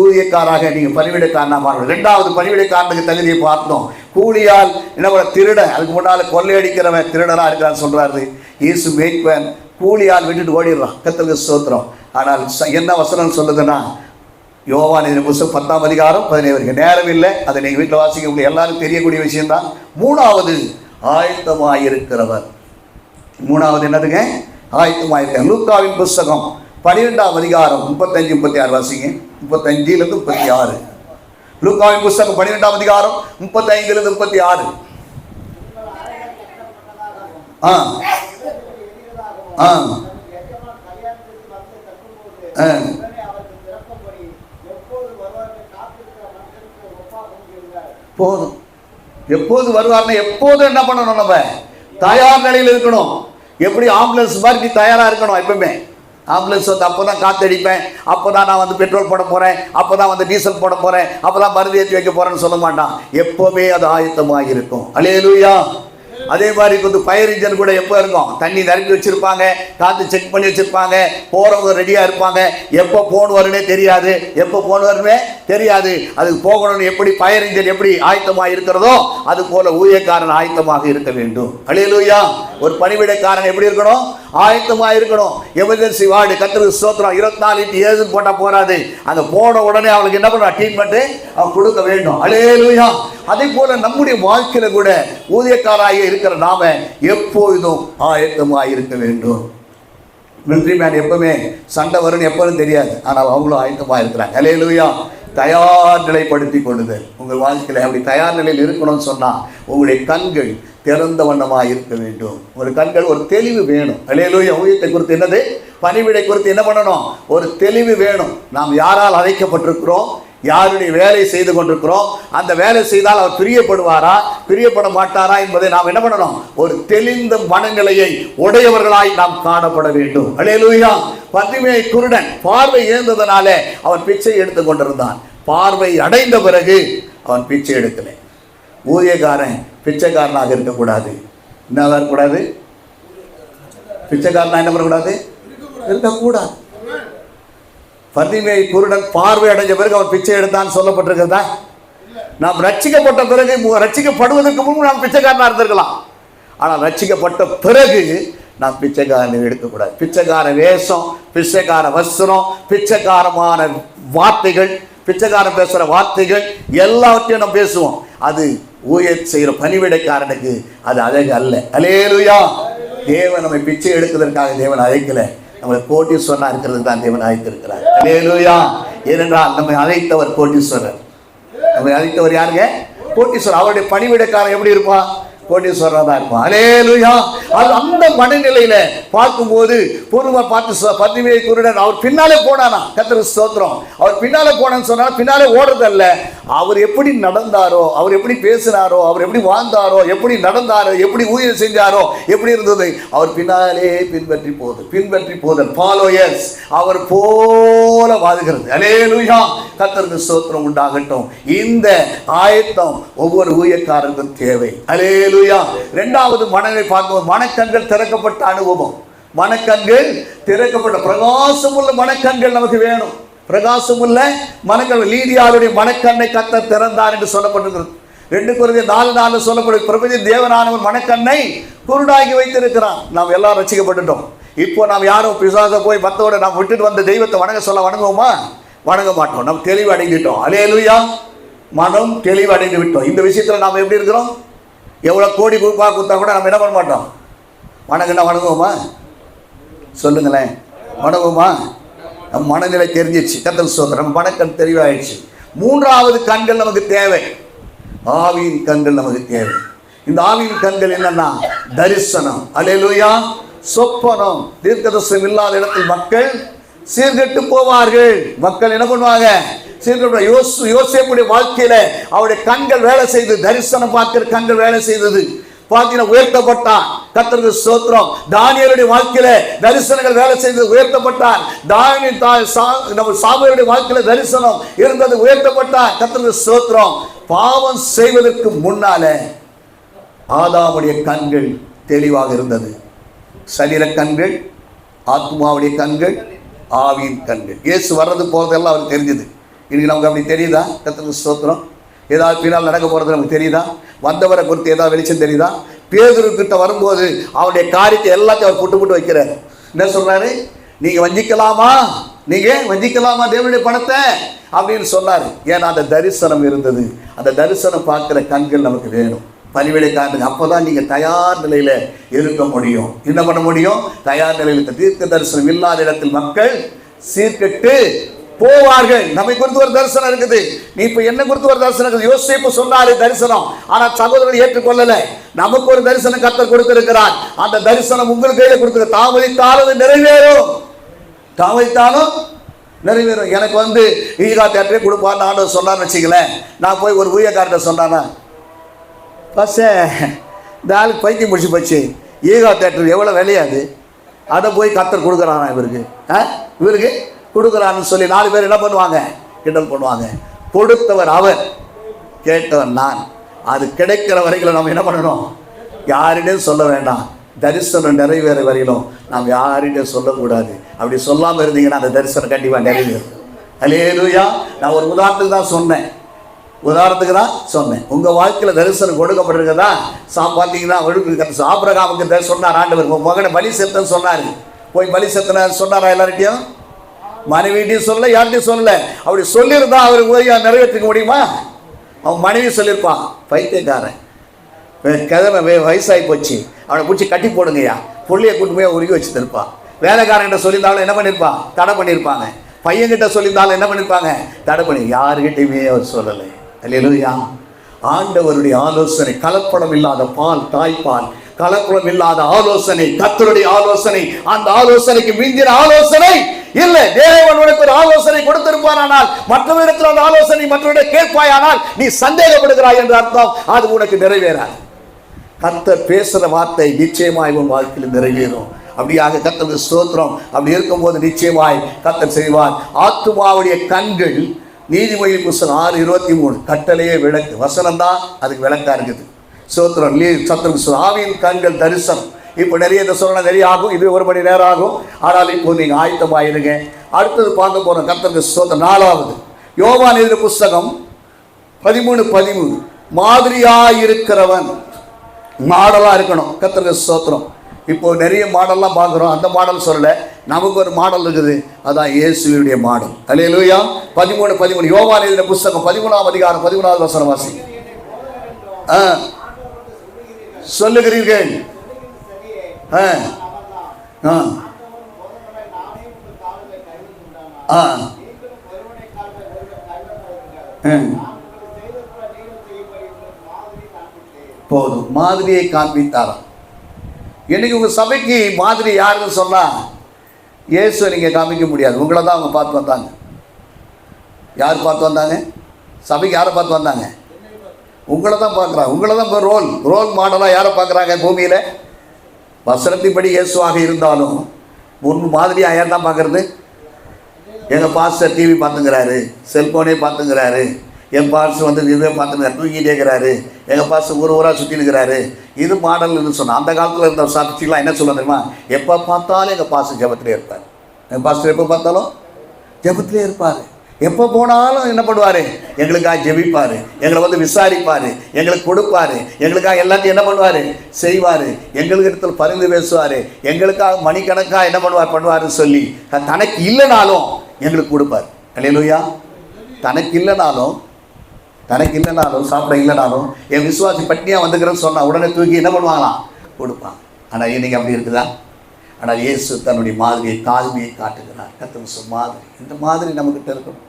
ஊழியக்காராக நீங்க பணிவிடைக்காரனா மாறணும். 2வது பணிவிடைக்காரனுக்கு தகுதியை பார்த்தோம். கூலியால் என்ன திருட, அதுக்கு முன்னால கொள்ளையடிக்கிறவன் திருடனா இருக்கிறான்னு சொல்றாரு. இயேசு மேய்ப்பன். கூலியால் விட்டுட்டு ஓடிடுறான். கர்த்தருக்கு ஸ்தோத்திரம். ஆனால் என்ன வசனம் சொல்லுதுன்னா, யோவான் புத்தகம் 10ஆம் அதிகாரம் 17 வரைக்கும். நேரம் இல்லை, அதை நீங்கள் வீட்டில் வாசிக்க முடியும், எல்லாரும் தெரியக்கூடிய விஷயம்தான். 3வது ஆயத்தமாயிருக்கிறவர். 3வது என்னதுங்க? ஆயத்தமாயிருக்க. லூக்காவின் புத்தகம் 12ஆம் அதிகாரம் 35, 36 வாசிங்க. 35லிருந்து 36. லூக்காவின் புத்தகம் 12ஆம் அதிகாரம் 35லிருந்து 36. போதும். எப்போது வருவார்னா எப்போது என்ன பண்ணணும்? நம்ம தயார் நிலையில் இருக்கணும். எப்படி ஆம்புலன்ஸ் மாதிரி நீ தயாரா இருக்கணும். எப்பவுமே ஆம்புலன்ஸ் வந்து அப்போதான் காத்தடிப்பேன், அப்போதான் நான் வந்து பெட்ரோல் போட போறேன், அப்போதான் வந்து டீசல் போட போறேன், அப்போதான் மருந்து ஏற்றி வைக்க போறேன்னு சொல்ல மாட்டான். எப்பவுமே அது ஆயத்தமாக இருக்கும். அல்லேலூயா. அதே மாதிரி வந்து ஃபயர் இன்ஜின் கூட எப்போ இருக்கும்? தண்ணி நிரப்பி வச்சிருப்பாங்க, காற்று செக் பண்ணி வச்சிருப்பாங்க, போறவங்க ரெடியா இருப்பாங்க. எப்போ போன் வரும்னே தெரியாது, எப்போ போன் வருமே தெரியாது. அதுக்கு போகணும்னு எப்படி ஃபயர் இன்ஜின் எப்படி ஆயத்தமாக இருக்கிறதோ அது போல ஊழியக்காரன் ஆயத்தமாக இருக்க வேண்டும். அல்லேலூயா. ஒரு பணிவிடைக்காரன் எப்படி இருக்கணும்? ஆயத்தமாக இருக்கணும். எமர்ஜென்சி வார்டு கர்த்தருக்கு ஸ்தோத்திரம் 24/7 போட்டால் போறாது. அங்கே போன உடனே அவளுக்கு என்ன பண்ணுவா? ட்ரீட்மெண்ட்டு அவன் கொடுக்க வேண்டும். அல்லேலூயா. அதே போல நம்முடைய வாழ்க்கையில கூட ஊழியக்காராக இருக்கிற நாம எப்பொழுதும் ஆயத்தமாக இருக்க வேண்டும். மிலிட்ரி மேன் எப்பவுமே சண்டை வரும்னு எப்பவும் தெரியாது, ஆனால் அவங்களும் ஆயத்தமாக இருக்கிறாங்க. அல்லேலூயா. தயார் நிலைப்படுத்தி கொள்ளுதல். உங்கள் வாழ்க்கையில் அப்படி தயார் நிலையில் இருக்கணும்னு சொன்னால் உங்களுடைய கண்கள் திறந்த வண்ணமாக இருக்க வேண்டும். ஒரு கண்கள் ஒரு தெளிவு வேணும். அல்லேலூயா. ஊழியத்தை குறித்து என்னது? பணிவிடை குறித்து என்ன பண்ணணும்? ஒரு தெளிவு வேணும். நாம் யாரால் அழைக்கப்பட்டிருக்கிறோம், யாருடைய வேலை செய்து கொண்டிருக்கிறோம், அந்த வேலை செய்தால் அவர் பிரியப்படுவாரா பிரியப்பட மாட்டாரா என்பதை நாம் என்ன பண்ணணும்? ஒரு தெளிந்த மனநிலையை உடையவர்களாய் நாம் காணப்பட வேண்டும். அல்லேலூயா. பர்திமேயு குருடன் பார்வை இழந்ததனாலே அவன் பிச்சை எடுத்து கொண்டிருந்தான். பார்வை அடைந்த பிறகு அவன் பிச்சை எடுக்கலை. ஊழியக்காரன் பிச்சைக்காரனாக இருக்கக்கூடாது. என்னதான் இருக்கக்கூடாது? பிச்சைக்காரனா என்ன பண்ணக்கூடாது? இருக்கக்கூடாது. பர்திமேயு குருடன் பார்வை அடைஞ்ச பிறகு அவன் பிச்சை எடுத்தான்னு சொல்லப்பட்டிருக்கிறதா? நாம் ரட்சிக்கப்பட்ட பிறகு, ரட்சிக்கப்படுவதற்கு முன்பு நாம் பிச்சைக்காரனா இருந்திருக்கலாம். ஆனால் ரட்சிக்கப்பட்ட பிறகு நாம் பிச்சைக்காரனை எடுக்கக்கூடாது. பிச்சைக்கார வேஷம், பிச்சைக்கார வஸ்திரம், பிச்சைக்காரமான வார்த்தைகள், பிச்சைக்காரன் பேசுகிற வார்த்தைகள் எல்லாவற்றையும் நாம் பேசுவோம். அது ஊழியர் செய்கிற பணிவிடைக்காரனுக்கு அது அழகு அல்ல. அல்லேலூயா. தேவன் நம்மை பிச்சை எடுக்கிறதுக்காக தேவன் அழைக்கல, நம்மளை கோட்டீஸ்வரனா இருக்கிறது தான் தேவன் அழைத்திருக்கிறார். அல்லேலூயா. ஏனென்றால் நம்மை அழைத்தவர் கோட்டீஸ்வரர். நம்மை அழைத்தவர் யாருங்க? கோட்டீஸ்வரர். அவருடைய பணிவிடைக்காரன் எப்படி இருப்பான்? கோட்டீஸ்வரராக தான் இருப்பான். அல்லேலூயா. அது அந்த மனநிலையில பார்க்கும்போது பூர்வமா பார்த்து பர்திமேயு குருடன் அவர் பின்னாலே போனானா? கர்த்தருக்கு ஸ்தோத்திரம். அவர் பின்னாலே போனான்னு சொன்னால் பின்னாலே ஓடுறதல்ல, அவர் எப்படி நடந்தாரோ, அவர் எப்படி பேசினாரோ, அவர் எப்படி வாழ்ந்தாரோ, எப்படி நடந்தாரோ, எப்படி ஊழியம் செஞ்சாரோ, எப்படி இருந்தது, அவர் பின்னாலே பின்பற்றி போதல் ஃபாலோயர்ஸ், அவர் போல வாழ்கிறது. அல்லேலூயா. கர்த்தருக்கு ஸ்தோத்திரம் உண்டாகட்டும். இந்த ஆயத்தம் ஒவ்வொரு ஊழியக்காரருக்கும் தேவை. அல்லேலூயா. இரண்டாவது மனதை பார்க்கும்போது மனக்கண்கள் திறக்கப்பட்ட அனுபவம். மனக்கண்கள் திறக்கப்பட்ட பிரகாசமுள்ள மனக்கண்கள் நமக்கு வேணும். பிரகாசமுள்ள மனக்கண்கள். லீதியாருடைய மனக்கண்ணை கர்த்தர் திறந்தார் என்று சொல்லப்பட்டிருக்கிறது. 2 கொரிந்தியர் 4:4 சொல்லப்படும் பிரபஞ்ச தேவனானவர் மனக்கண்ணை குருடாகி வைத்திருக்கிறான். நாம் எல்லாம் ரட்சிக்கப்பட்டுட்டோம். இப்போ நாம் யாரும் பிசாசை போய் மற்றோட நாம் விட்டுட்டு வந்த தெய்வத்தை வணங்க சொல்ல வணங்குவோமா? வணங்க மாட்டோம். நாம் தெளிவு அடைந்துட்டோம். அல்லேலூயா. மனம் தெளிவு அடைந்து விட்டோம். இந்த விஷயத்தில் நாம் எப்படி இருக்கிறோம்? எவ்வளோ கோடி ரூபாய் கொடுத்தா கூட நம்ம என்ன பண்ண மாட்டோம்? வணங்குவோமா? சொல்லுங்களேன். வணங்குவோமா? நம்ம மனநிலை தெரிஞ்சிச்சு. கர்த்தருக்கு ஸ்தோத்திரம். நம்ம மனக்கண் தெளிவாயிடுச்சு. மூன்றாவது கண்கள் நமக்கு தேவை. ஆவியின் கண்கள் நமக்கு தேவை. இந்த ஆவியின் கண்கள் என்னன்னா தரிசனம். அல்லேலூயா. சொப்பனம். தீர்க்கதரிசனம் இல்லாத இடத்தில் மக்கள் சீர்கெட்டு போவார்கள். மக்கள் என்ன பண்ணுவாங்க? யோசேப்புடைய வாழ்க்கையில அவருடைய கண்கள் வேலை செய்து, தரிசனம் பார்க்கிற கண்கள் வேலை செய்தது. பார்த்தீங்கன்னா உயர்த்தப்பட்டான். கர்த்தருக்கு ஸ்தோத்திரம். தானியேலுடைய வாழ்க்கையில தரிசனங்கள் வேலை செய்தது, உயர்த்தப்பட்டார். சாமுவேலுடைய வாழ்க்கையில தரிசனம் இருந்தது, உயர்த்தப்பட்டார். கர்த்தருக்கு ஸ்தோத்திரம். பாவம் செய்வதற்கு முன்னால ஆதாமுடைய கண்கள் தெளிவாக இருந்தது. சரீர கண்கள், ஆத்மாவுடைய கண்கள், ஆவியின் கண்கள். இயேசு வர்றது போறதெல்லாம் அவருக்கு தெரிஞ்சது. இன்னைக்கு நமக்கு அப்படி தெரியுதா? கர்த்தருக்கு ஸ்தோத்திரம். ஏதாவது பின்னால் நடக்க போகிறது நமக்கு தெரியுதா? வந்தவரை குறித்து ஏதாவது வெளிச்சம் தெரியுதா? பேதுருக்கிட்ட வரும்போது அவருடைய காரியத்தை எல்லாத்தையும் அவர் புட்டு வைக்கிறார். என்ன சொல்றாரு? நீங்க வஞ்சிக்கலாமா தேவனுடைய பணத்தை அப்படின்னு சொன்னார். ஏன்னா அந்த தரிசனம் இருந்தது. அந்த தரிசனம் பார்க்கிற கண்கள் நமக்கு வேணும். பணிவிடைக்காரனுக்கு அப்போதான் நீங்க தயார் நிலையில இருக்க முடியும். என்ன பண்ண முடியும்? தயார் நிலையில். தீர்க்க தரிசனம் இல்லாத இடத்தில் மக்கள் சீர்கெட்டு போவார்கள். நம்மை குறித்து ஒரு தரிசனம் இருக்குது. நீ இப்ப என்ன குறித்து ஒரு தரிசனம் இருக்குது? யோசேப்பு சொன்னாரு தரிசனம், ஆனா சகோதரர்கள் ஏற்றுக்கொள்ளல. நமக்கு ஒரு தரிசனம் கர்த்தர் கொடுத்திருக்கிறார். அந்த தரிசனம் உங்கள் கையில கொடுத்து தாமதித்தாலும் நிறைவேறும். எனக்கு ஈகா தேட்டரே கொடுப்பான்னு ஆண்டவர் சொன்னார்னு வச்சுக்கலேன். நான் போய் ஒரு ஊழியக்காரர்கிட்ட சொன்னானா, பஸ்ஸே இந்த ஆளுக்கு பைத்தியம் முடிச்சு போச்சு, ஈகா தேட்டர் எவ்வளோ விலையாது, அதை போய் கர்த்தர் கொடுக்குறானா இவருக்கு கொடுக்குறான்னு சொல்லி 4 பேர் என்ன பண்ணுவாங்க? கிண்டல் பண்ணுவாங்க. கொடுத்தவர் அவர், கேட்டவர் நான். அது கிடைக்கிற வரைக்கும் நம்ம என்ன பண்ணணும்? யாரிடையும் சொல்ல வேண்டாம். தரிசனம் நிறைவேற வரையிலும் நாம் யாரிடையும் சொல்லக்கூடாது. அப்படி சொல்லாமல் இருந்தீங்கன்னா அந்த தரிசனம் கண்டிப்பாக நிறைவேறும். அல்லேலூயா. நான் ஒரு உதாரணத்துக்கு தான் சொன்னேன். உங்கள் வாழ்க்கையில் தரிசனம் கொடுக்கப்பட்டிருக்கதா? பார்த்தீங்கன்னா ஆபிரகாமுக்கு சொன்னார் ஆண்டவர், உன் மகனை பலி செலுத்தன்னு சொன்னார். போய் பலி செலுத்தின சொன்னாரா? எல்லார்கிட்டையும், மனைவிட்டையும் சொல்லல, யார்கிட்டையும் சொல்லல. அப்படி சொல்லியிருந்தா அவருக்கு போய் நிறைவேற்றிக்க முடியுமா? அவன் மனைவி சொல்லியிருப்பான், பைத்தியக்காரன் கிழமை வயசாகி போச்சு, அவனை பிடிச்சி கட்டி போடுங்கய்யா, புள்ளையை கூட்டு போய் உருகி வச்சு தருப்பான். வேலைக்காரங்கிட்ட சொல்லியிருந்தாலும் என்ன பண்ணியிருப்பான்? தடை பண்ணியிருப்பாங்க. பையன்கிட்ட சொல்லியிருந்தாலும் என்ன பண்ணியிருப்பாங்க? தடை பண்ணி. யாருக்கிட்டையுமே அவர் சொல்லலை. அல்லேலூயா. ஆண்டவருடைய ஆலோசனை, கலப்படம் இல்லாத பால், தாய்ப்பால், கலப்படம் இல்லாத ஆலோசனை, கர்த்தருடைய ஆலோசனை. அந்த ஆலோசனைக்கு மிஞ்சின ஆலோசனை இல்லை. தேவன் உனக்கு ஒரு ஆலோசனை கொடுத்திருப்பானால், மற்றவரிடத்தில் அந்த ஆலோசனை மற்றவரிடம் கேட்பாயானால் நீ சந்தேகப்படுகிறாய் என்று அர்த்தம். அது உனக்கு நிறைவேறாது. கர்த்தர் பேசுகிற வார்த்தை நிச்சயமாய் உன் வாழ்க்கையில் நிறைவேறும். அப்படியாக கர்த்தருக்கு ஸ்தோத்திரம். அப்படி இருக்கும்போது நிச்சயமாய் கர்த்தர் செய்வார். ஆத்துமாவுடைய கண்கள், நீதிமொழி புஸ்தகம் 6:23, கட்டளையே விளக்கு. வசனம் தான் அதுக்கு விளக்கா இருக்குது. ஸ்தோத்திரம். சத்துருக்கு ஆவியின் கண்கள் தரிசனம். இப்போ நிறைய இந்த சொல்லணும், நிறைய ஆகும். இது 1 மணி நேரம் ஆகும். ஆனால் இப்போ நீங்கள் ஆயத்தமாயிருங்க. அடுத்தது பார்க்க போகிறோம். கர்த்தருக்கு ஸ்தோத்திரம். 4வது யோவான் எழுதின புஸ்தகம் 13:13, மாதிரியாயிருக்கிறவன். மாடலாக இருக்கணும். கர்த்தருக்கு ஸ்தோத்திரம். இப்போ நிறைய மாடல்லாம் பார்க்குறோம். அந்த மாடல் சொல்லலை, நமக்கு ஒரு மாடல் இருக்குது. அதான் இயேசுவினுடைய மாடல். அல்லேலூயா. 13:13 யோவான் எழுதின புஸ்தகம் 13ஆம் அதிகாரம் 13வது வசனம் வாசி. சொல்லுகிறீர்கள். போதும், மாதிரியை காண்பித்தாராம். இன்னைக்கு உங்க சபைக்கு மாதிரி யாருன்னு சொன்னா இயேசுவை நீங்க காமிக்க முடியாது. உங்களை தான் அவங்க பார்த்து வந்தாங்க. யார் பார்த்து வந்தாங்க? சபைக்கு யாரை பார்த்து வந்தாங்க? உங்களை தான் பார்க்குறாங்க. உங்களை தான் ரோல் மாடலாக யாரை பார்க்குறாங்க பூமியில்? வசனத்தின்படி இயேசுவாக இருந்தாலும் முன் மாதிரியாக யார் தான் பார்க்குறது? எங்கள் பாஸ்டர் டிவி பார்த்துங்கிறாரு, செல்ஃபோனே பார்த்துங்கிறாரு, என் பாஸ்டர் வந்து இதுவே பார்த்துங்கிறாரு, தூங்கிட்டே இருக்கிறாரு, எங்கள் பாஸ்டர் ஊராக சுற்றினுக்கிறாரு. இது மாடல்னு சொன்னால் அந்த காலத்தில் இருந்த சாட்சிலாம் என்ன சொல்ல தெரியுமா? எப்போ பார்த்தாலும் எங்கள் பாஸ்டர் ஜெபத்திலே இருப்பார். எங்கள் பாஸ்டர் எப்போ பார்த்தாலும் ஜெபத்திலே இருப்பார். எப்போ போனாலும் என்ன பண்ணுவார்? எங்களுக்காக ஜெபிப்பார், எங்களை வந்து விசாரிப்பார், எங்களுக்கு கொடுப்பார், எங்களுக்காக எல்லாத்தையும் என்ன பண்ணுவார்? செய்வார். எங்களுக்கு இடத்துல பரிந்து பேசுவார், எங்களுக்காக மணிக்கணக்காக என்ன பண்ணுவார்னு சொல்லி தனக்கு இல்லைனாலும் எங்களுக்கு கொடுப்பார். அல்லேலூயா. தனக்கு இல்லைனாலும் சாப்பிட இல்லைனாலும் என் விசுவாசி பட்டினியாக வந்துக்கிறேன்னு சொன்னால் உடனே தூக்கி என்ன பண்ணுவாங்களாம்? கொடுப்பாங்க. ஆனால் இன்றைக்கி அப்படி இருக்குதா? ஆனால் இயேசு தன்னுடைய மாதிரியை, தாழ்மையை காட்டுகிறார். கர்த்தர் மாதிரி. இந்த மாதிரி நம்மக்கிட்ட இருக்கணும்.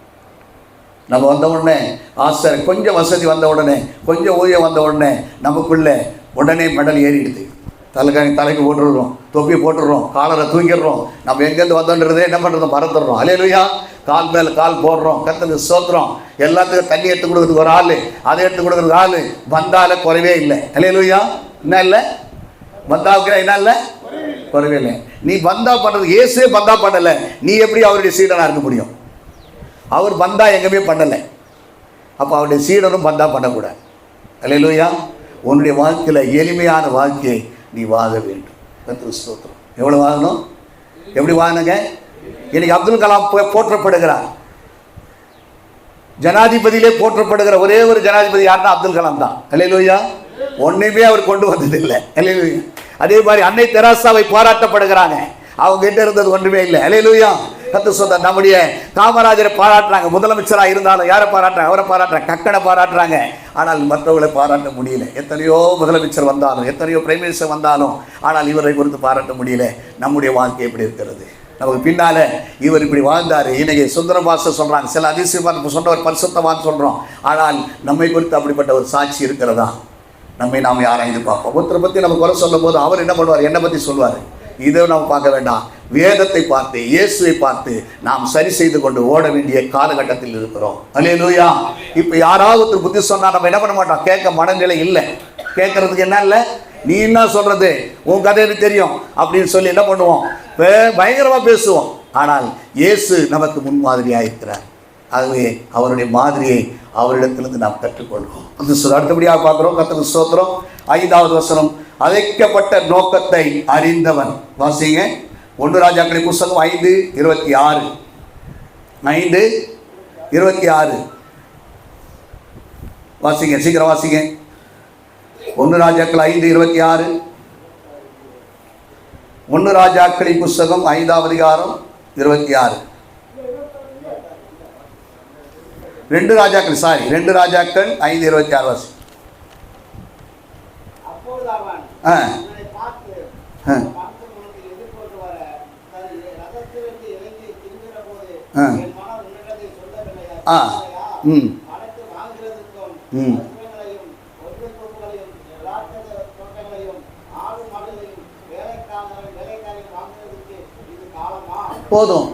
நம்ம வந்த உடனே ஆசை, கொஞ்சம் வசதி வந்த உடனே, கொஞ்சம் ஊதியம் வந்த உடனே நமக்குள்ளே உடனே மெடல் ஏறிடுது. தலைக்கு போட்டுடுறோம், தொப்பி போட்டுடுறோம், காலரை தூங்கிடுறோம். நம்ம எங்கேருந்து வந்தோன்றதே என்ன பண்ணுறோம்? மறந்துடுறோம். அல்லேலூயா. கால் மேலே கால் போடுறோம். கர்த்தருக்கு ஸ்தோத்திரம். எல்லாத்துக்கும் தண்ணி எடுத்து கொடுக்குறதுக்கு ஒரு ஆள், அதை எடுத்து கொடுக்குறதுக்கு ஆள். வந்தால குறைவே இல்லை. அல்லேலூயா. என்ன இல்லை? வந்தாவுக்கு என்ன இல்லை? குறைவே இல்லை. நீ பந்தா பண்ணுறது, இயேசுவே பந்தா பண்ணலை, நீ எப்படி அவருடைய சீடனாக இருக்க முடியும்? அவர் பந்தா எங்கேயுமே பண்ணலை. அப்போ அவருடைய சீடனும் பந்தா பண்ணக்கூடாது. அல்லேலூயா. உன்னுடைய வாழ்க்கையில் எளிமையான வாழ்க்கையை நீ வாழ வேண்டும். கர்த்தருக்கு ஸ்தோத்திரம். எவ்வளோ வாழணும்? எப்படி வாழணுங்க? இன்னைக்கு அப்துல் கலாம் போற்றப்படுகிறார். ஜனாதிபதியிலே போற்றப்படுகிற ஒரே ஒரு ஜனாதிபதி யாருன்னா அப்துல் கலாம் தான். அல்லேலூயா. ஒன்றையுமே அவர் கொண்டு வந்ததில்லை. அல்லேலூயா. அதே மாதிரி அன்னை தெரசாவை பாராட்டப்படுகிறாங்க. அவங்க கிட்ட இருந்தது ஒன்றுமே இல்லை. அல்லேலூயா. கர்த்தர் சொல்றார். நம்முடைய காமராஜரை பாராட்டுறாங்க, முதலமைச்சராக இருந்தாலும். யாரை பாராட்டுறாங்க? அவரை பாராட்டுறாங்க, கக்கனை பாராட்டுறாங்க. ஆனால் மற்றவர்களை பாராட்ட முடியல. எத்தனையோ முதலமைச்சர் வந்தாலும், எத்தனையோ பிரைம் மினிஸ்டர் வந்தாலும், ஆனால் இவரை குறித்து பாராட்ட முடியல. நம்முடைய வாழ்க்கை எப்படி இருக்கிறது? நமக்கு பின்னால இவர் இப்படி வாழ்ந்தார். இன்னைக்கு சுந்தரபாச சொல்றாங்க, சில அதிசயமாக சொன்னவர் பரிசுத்தவான் சொல்றோம். ஆனால் நம்மை குறித்து அப்படிப்பட்ட ஒரு சாட்சி இருக்கிறதா? நம்மை நாம் ஆராய்ந்து பார்ப்போம். ஒருத்தரை பற்றி நம்ம குறை சொல்லும் போது அவர் என்ன பண்ணுவார்? என்னை பற்றி சொல்வார். இதை நாம் பார்க்க வேண்டாம். வேதத்தை பார்த்து, இயேசுவை பார்த்து நாம் சரி செய்து கொண்டு ஓட வேண்டிய காலகட்டத்தில் இருக்கிறோம். அல்லேலூயா. இப்போ யாராவது ஒருத்தர் புத்தி சொன்னால் நம்ம என்ன பண்ண மாட்டோம்? கேட்க மனநிலை இல்லை. கேட்கறதுக்கு என்ன இல்லை? நீ என்ன சொல்றது? உன் கதை எனக்கு தெரியும் அப்படின்னு சொல்லி என்ன பண்ணுவோம்? பயங்கரமாக பேசுவோம். ஆனால் இயேசு நமக்கு முன்மாதிரியாக இருக்கிறார். ஆகவே அவருடைய மாதிரியை அவரிடத்திலிருந்து நாம் கற்றுக்கொள்வோம். அடுத்தபடியாக பார்க்குறோம். கர்த்தருக்கு ஸ்தோத்திரம். 5வது வசனம், அழைக்கப்பட்ட நோக்கத்தை அறிந்தவன். வாசிங்க. 1 ராஜாக்களின் புஸ்தகம் 5:26. 26 வாசிங்க, சீக்கிரம் வாசிங்க. 1 ராஜாக்கள் 5:26. 1 ராஜாக்களின் புஸ்தகம் 5ஆம் அதிகாரம் 26. 2 ராஜாக்கள் 5:26 வாசி. போதும்.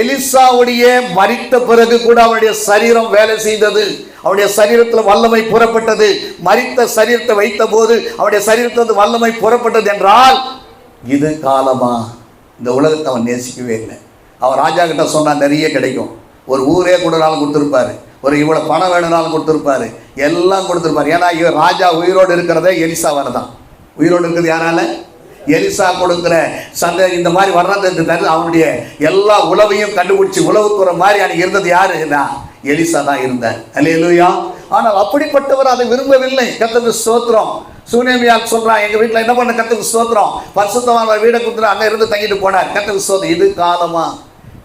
எலிசாவுடைய மரித்த பிறகு கூட அவனுடைய சரீரம் வேலை செய்தது. அவனுடைய சரீரத்தில் வல்லமை புறப்பட்டது. மரித்த சரீரத்தை வைத்த போது அவனுடைய சரீரத்தில் வல்லமை புறப்பட்டது என்றால் இது காலமா? இந்த உலகத்தை அவன் நேசிக்கவே இல்லை. அவன் ராஜா கிட்ட சொன்னா நிறைய கிடைக்கும். ஒரு ஊரே கூடனாலும் கொடுத்துருப்பாரு, ஒரு இவ்வளவு பணம் வேணும்னாலும் கொடுத்துருப்பாரு, எல்லாம் கொடுத்துருப்பாரு. ஏன்னா இவர் ராஜா உயிரோடு இருக்கிறதே எலிசாவால தான். உயிரோடு இருக்கிறது யாரால? எலிசா கொடுக்கிற சந்தை இந்த மாதிரி வர்றது அவனுடைய எல்லா உளவையும் கண்டுபிடிச்சி உளவுக்குற மாதிரி அன்னைக்கு இருந்தது யாருன்னா எலிசா தான் இருந்தார். அல்லேலூயா. ஆனால் அப்படிப்பட்டவர் அதை விரும்பவில்லை. கர்த்தருக்கு ஸ்தோத்திரம். சூனேமியால் சொல்றான், எங்க வீட்டில் என்ன பண்ண கர்த்தருக்கு ஸ்தோத்திரம், பரிசுத்தமான வீடை கொடுத்துட்டு அங்கே இருந்து தங்கிட்டு போனார். கர்த்தருக்கு ஸ்தோத்திரம். இது காலமா?